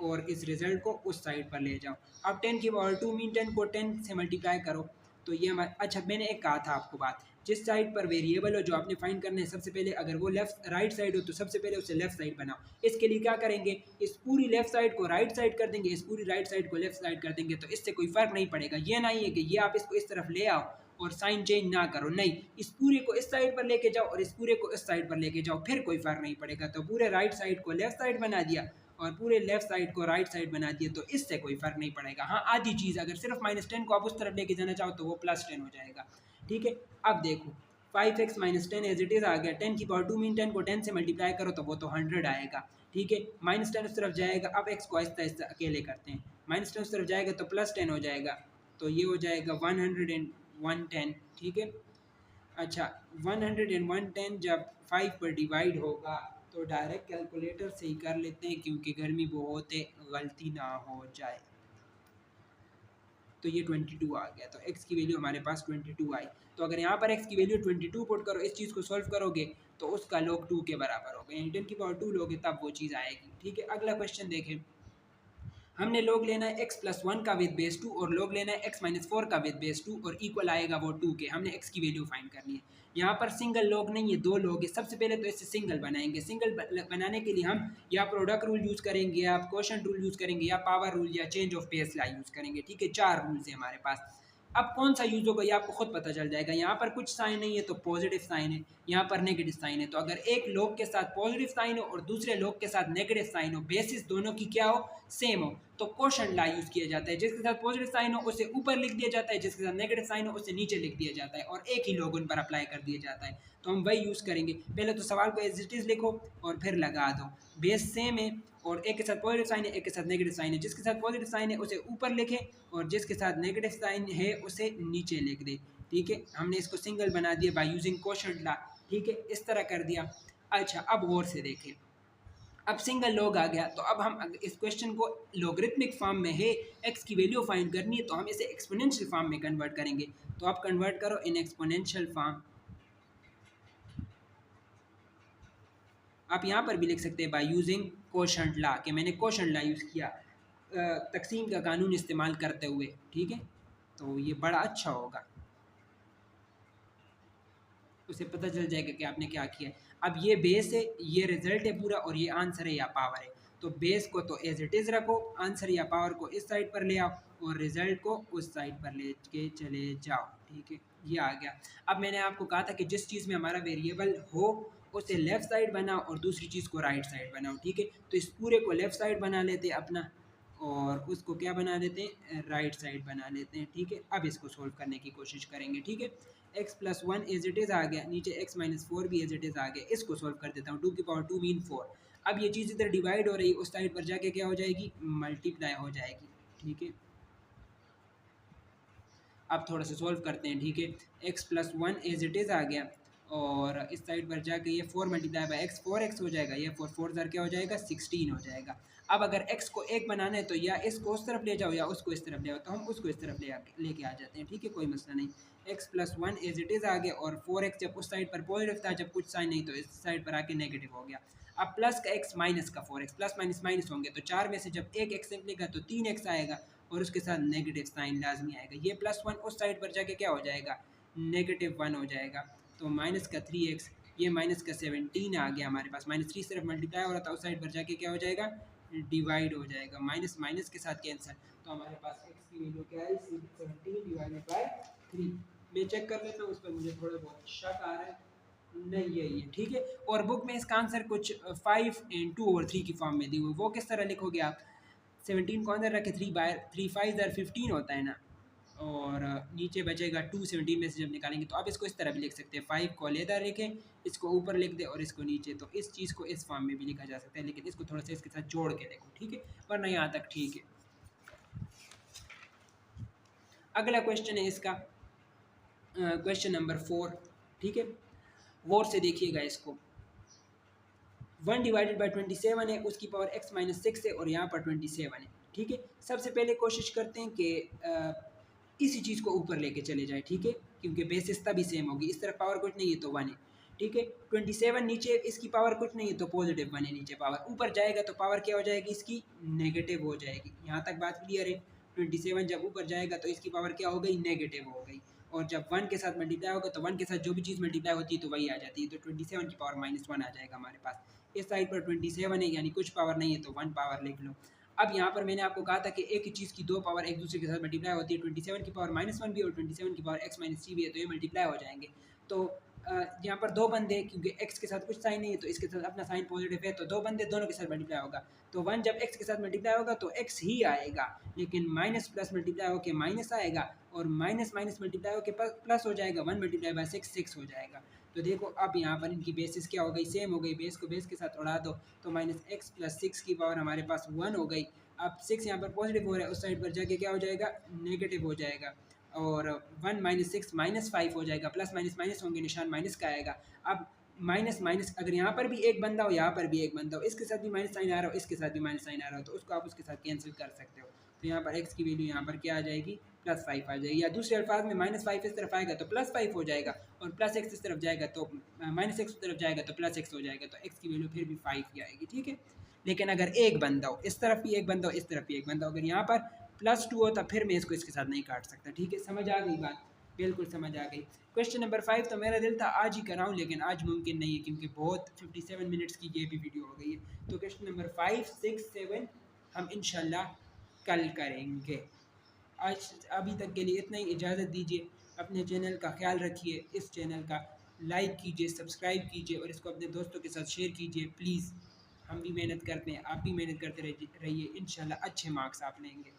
और इस रिजल्ट को उस साइड पर ले जाओ। अब 10 की पावर 2 मीन 10 को 10 से मल्टीप्लाई करो तो ये हमारा, अच्छा मैंने एक कहा था आपको बात, जिस साइड पर वेरिएबल हो जो आपने फाइंड करना है, सबसे पहले अगर वो लेफ्ट राइट साइड हो तो सबसे पहले उसे लेफ्ट साइड बनाओ। इसके लिए क्या करेंगे, इस पूरी लेफ्ट साइड को राइट साइड कर देंगे, इस पूरी राइट साइड को लेफ्ट साइड कर देंगे, तो इससे कोई फ़र्क नहीं पड़ेगा। ये नहीं है कि ये आप इसको इस तरफ ले आओ और साइन चेंज ना करो, नहीं, इस पूरे को इस साइड पर लेके जाओ और इस पूरे को इस साइड पर लेके जाओ, फिर कोई फ़र्क नहीं पड़ेगा। तो पूरे राइट साइड को लेफ्ट साइड बना दिया और पूरे लेफ्ट साइड को राइट साइड बना दिया, तो इससे कोई फ़र्क नहीं पड़ेगा। हाँ, आधी चीज़ अगर सिर्फ -10 को आप उस तरफ लेके जाना चाहो तो वो +10 हो जाएगा। ठीक है, अब देखो 5x minus 10 as it is आ गया, 10 की पावर 2 मीन 10 को 10 से मल्टीप्लाई करो तो वो तो 100 आएगा। ठीक है, -10 उस तरफ जाएगा, अब x को आहिस्ता आहिस्ता अकेले करते हैं, -10 उस तरफ जाएगा तो +10 हो जाएगा, तो ये हो जाएगा 110। ठीक है, अच्छा 110 जब 5 पर डिवाइड होगा तो डायरेक्ट कैलकुलेटर से ही कर लेते हैं क्योंकि गर्मी बहुत है, गलती ना हो जाए। तो ये 22 आ गया, तो x की वैल्यू हमारे पास 22 आई। तो अगर यहाँ पर x की वैल्यू 22 पुट करो, इस चीज़ को सॉल्व करोगे तो उसका log 2 के बराबर होगा, यानी 10 की पावर 2 लोगे तब वो चीज़ आएगी। ठीक है, अगला क्वेश्चन देखें, हमने log लेना है x प्लस 1 का विद बेस 2 और log लेना है x माइनस 4 का विद बेस 2 और इक्वल आएगा वो 2 के। हमने x की वैल्यू फाइंड करनी है। यहाँ पर सिंगल log नहीं है, दो log है। सबसे पहले तो इससे सिंगल बनाएंगे। सिंगल बनाने के लिए हम या प्रोडक्ट रूल यूज़ करेंगे या क्वोशंट रूल यूज़ करेंगे या पावर रूल या change of base law use करेंगे। ठीक है, 4 रूल्स है हमारे पास। अब कौन सा यूज़ होगा ये आपको खुद पता चल जाएगा। यहाँ पर कुछ साइन नहीं है तो पॉजिटिव साइन है, यहाँ पर नेगेटिव साइन है, तो अगर एक log के साथ पॉजिटिव साइन हो और दूसरे log के साथ नेगेटिव साइन हो, बेसिस दोनों की क्या हो, सेम हो, तो क्वोशंट ला यूज़ किया जाता है। जिसके साथ पॉजिटिव साइन हो उसे ऊपर लिख दिया जाता है, जिसके साथ नेगेटिव साइन हो उसे नीचे लिख दिया जाता है और एक ही log उन पर अप्लाई कर दिया जाता है। तो हम वही यूज़ करेंगे। पहले तो सवाल को एज इट इज़ लिखो और फिर लगा दो, बेस सेम है और एक के साथ पॉजिटिव साइन है, एक के साथ नेगेटिव साइन है। जिसके साथ पॉजिटिव साइन है उसे ऊपर लिखें और जिसके साथ नेगेटिव साइन है उसे नीचे लिख दें। ठीक है, हमने इसको सिंगल बना दिया बाय यूजिंग क्वोशंट ला। ठीक है, इस तरह कर दिया। अच्छा, अब गौर से देखें, अब सिंगल लॉग आ गया, तो अब हम इस क्वेश्चन को लॉगरिथमिक फॉर्म में है, x की वैल्यू फाइंड करनी है तो हम इसे एक्सपोनेंशियल फॉर्म में कन्वर्ट करेंगे। तो आप कन्वर्ट करो इन एक्सपोनेंशियल फॉर्म। आप यहाँ पर भी लिख सकते हैं बाय यूजिंग क्वोशंट ला, कि मैंने क्वोशंट ला यूज़ किया तकसीम का कानून इस्तेमाल करते हुए। ठीक है, तो ये बड़ा अच्छा होगा, उसे पता चल जाएगा कि आपने क्या किया। अब ये बेस है, ये रिजल्ट है पूरा और ये आंसर है या पावर है। तो बेस को तो एज इट इज़ रखो, आंसर या पावर को इस साइड पर ले आओ और रिजल्ट को उस साइड पर ले के चले जाओ। ठीक है, ये आ गया। अब मैंने आपको कहा था कि जिस चीज़ में हमारा वेरिएबल हो उसे लेफ़्ट साइड बनाओ और दूसरी चीज़ को राइट साइड बनाओ। ठीक है, तो इस पूरे को लेफ़्ट साइड बना लेते हैं अपना और उसको क्या बना लेते हैं, राइट साइड बना लेते हैं। ठीक है, अब इसको सोल्व करने की कोशिश करेंगे। ठीक है, x plus 1 as it is आ गया, नीचे x माइनस 4 भी एज इट इज़ आ गया। इसको सोल्व कर देता हूँ, 2 की पावर 2 मीन 4। अब ये चीज़ इधर डिवाइड हो रही है, उस साइड पर जाके क्या हो जाएगी, मल्टीप्लाई हो जाएगी। ठीक है, अब थोड़ा सा सॉल्व करते हैं, ठीक है। X plus one as it is आ गया, और इस साइड पर जाके ये 4 मल्टीप्लाई बाई एक्स 4x हो जाएगा, ये 4 ज़र क्या हो जाएगा 16 हो जाएगा। अब अगर x को एक बनाना है तो या इसको उस तरफ ले जाओ या उसको इस तरफ ले आओ, तो हम उसको इस तरफ लेके आ जाते हैं, ठीक है, कोई मसला नहीं। x plus one as it is आ गया, और 4x जब उस साइड पर पॉजिटिव था, जब कुछ साइन नहीं तो इस साइड पर आके नेगेटिव हो गया। अब प्लस का x माइनस का 4x, प्लस माइनस माइनस होंगे तो 4 में से जब एक x निकलेगा तो 3x आएगा, और उसके साथ नेगेटिव साइन लाजमी आएगा। ये प्लस वन उस साइड पर जाके क्या हो जाएगा नेगेटिव 1 हो जाएगा, तो माइनस का 3x, ये माइनस का 17 आ गया हमारे पास, माइनस 3 सिर्फ मल्टीप्लाई हो रहा था, उस साइड पर जाके क्या हो जाएगा डिवाइड हो जाएगा, माइनस माइनस के साथ कैंसिल, तो हमारे पास x की वैल्यू क्या है 17 डिवाइडेड बाय 3। मैं चेक कर लेता हूँ, उस पर मुझे थोड़ा बहुत शक आ रहा है, नहीं यही है, ठीक है। और बुक में इसका आंसर कुछ 5 and 2 over 3 की फॉर्म में दी हुई, वो किस तरह लिखोगे आप, 17 को अंदर रखे, 3 5 ज़र 15 होता है ना, और नीचे बचेगा 2 17 में से जब निकालेंगे, तो आप इसको इस तरह भी लिख सकते हैं, 5 को अलहदा लिखें, इसको ऊपर लिख दें और इसको नीचे, तो इस चीज़ को इस फॉर्म में भी लिखा जा सकता है, लेकिन इसको थोड़ा सा इसके साथ जोड़ के लिखो, ठीक है, वरना यहाँ तक ठीक है। अगला क्वेश्चन है इसका क्वेश्चन नंबर 4, ठीक है, गौर से देखिएगा इसको। 1 डिवाइडेड बाई 27 है, उसकी पावर x माइनस 6 है, और यहाँ पर 27 है, ठीक है। सबसे पहले कोशिश करते हैं कि इसी चीज़ को ऊपर लेके चले जाए, ठीक है, क्योंकि बेसिस तभी सेम होगी, इस तरफ पावर कुछ नहीं है तो 1 है, ठीक है। 27 नीचे, इसकी पावर कुछ नहीं है तो पॉजिटिव 1 है नीचे पावर, ऊपर जाएगा तो पावर क्या हो जाएगी इसकी नेगेटिव हो जाएगी। यहाँ तक बात क्लियर है। 27 जब ऊपर जाएगा तो इसकी पावर क्या हो गई नेगेटिव हो गई, और जब 1 के साथ मल्टीप्लाई होगा तो 1 के साथ जो भी चीज़ मल्टीप्लाई होती है तो वही आ जाती है, तो 27 की पावर -1 आ जाएगा हमारे पास। इस साइड पर 27 है, यानी कुछ पावर नहीं है तो 1 पावर लिख लो। अब यहाँ पर मैंने आपको कहा था कि एक ही चीज़ की दो पावर एक दूसरे के साथ मल्टीप्लाई होती है, 27 की पावर -1 भी और 27 की पावर x माइनस 3 भी है, तो ये मल्टीप्लाई हो जाएंगे। तो यहाँ पर दो बंदे, क्योंकि x के साथ कुछ साइन नहीं है तो इसके साथ अपना साइन पॉजिटिव है, तो दो बंदे दोनों के साथ मल्टीप्लाई होगा, तो 1 जब x के साथ मल्टीप्लाई होगा तो x ही आएगा, लेकिन माइनस प्लस मल्टीप्लाई होकर माइनस आएगा, और माइनस माइनस मल्टीप्लाई होकर प्लस हो जाएगा, 1 मल्टीप्लाई बाय 6 6 हो जाएगा। तो देखो अब यहाँ पर इनकी बेसिस क्या हो गई सेम हो गई, बेस को बेस के साथ उड़ा दो, तो माइनस एक्स प्लस 6 की पावर हमारे पास 1 हो गई। अब 6 यहाँ पर पॉजिटिव हो रहा है, उस साइड पर जाके क्या हो जाएगा नेगेटिव हो जाएगा, और 1 माइनस 6 -5 हो जाएगा, प्लस माइनस माइनस होंगे, निशान माइनस का आएगा। अब माइनस माइनस अगर यहाँ पर भी एक बंदा हो, यहाँ पर भी एक बंदा हो, इसके साथ भी माइनस साइन आ रहा हो, इसके साथ भी माइनस साइन आ रहा हो, तो उसको आप उसके साथ कैंसिल कर सकते हो, तो यहाँ पर x की वैल्यू यहाँ पर क्या आ जाएगी +5 आ जाएगी, या दूसरे अल्फाज में -5 इस तरफ आएगा तो +5 हो जाएगा, और +x इस तरफ जाएगा तो -x उस तरफ जाएगा तो +x हो जाएगा, तो x की वैल्यू फिर भी 5 ही आएगी, ठीक है। लेकिन अगर एक बंदा हो, इस तरफ भी एक बंदा हो, इस तरफ भी एक बंदा हो, अगर यहाँ पर +2 हो तो फिर मैं इसको इसके साथ नहीं काट सकता, ठीक है। समझ आ गई बात, बिल्कुल समझ आ गई। क्वेश्चन नंबर 5 तो मेरा दिल था आज ही कराऊं, लेकिन आज मुमकिन नहीं है, क्योंकि बहुत 57 मिनट्स की ये भी वीडियो हो गई है। तो क्वेश्चन नंबर 5 6 7 हम इंशाल्लाह कल करेंगे। आज अभी तक के लिए इतना ही, इजाज़त दीजिए, अपने चैनल का ख्याल रखिए, इस चैनल का लाइक कीजिए, सब्सक्राइब कीजिए, और इसको अपने दोस्तों के साथ शेयर कीजिए प्लीज़। हम भी मेहनत करते हैं, आप भी मेहनत करते रहिए, इंशाल्लाह अच्छे मार्क्स आप लेंगे।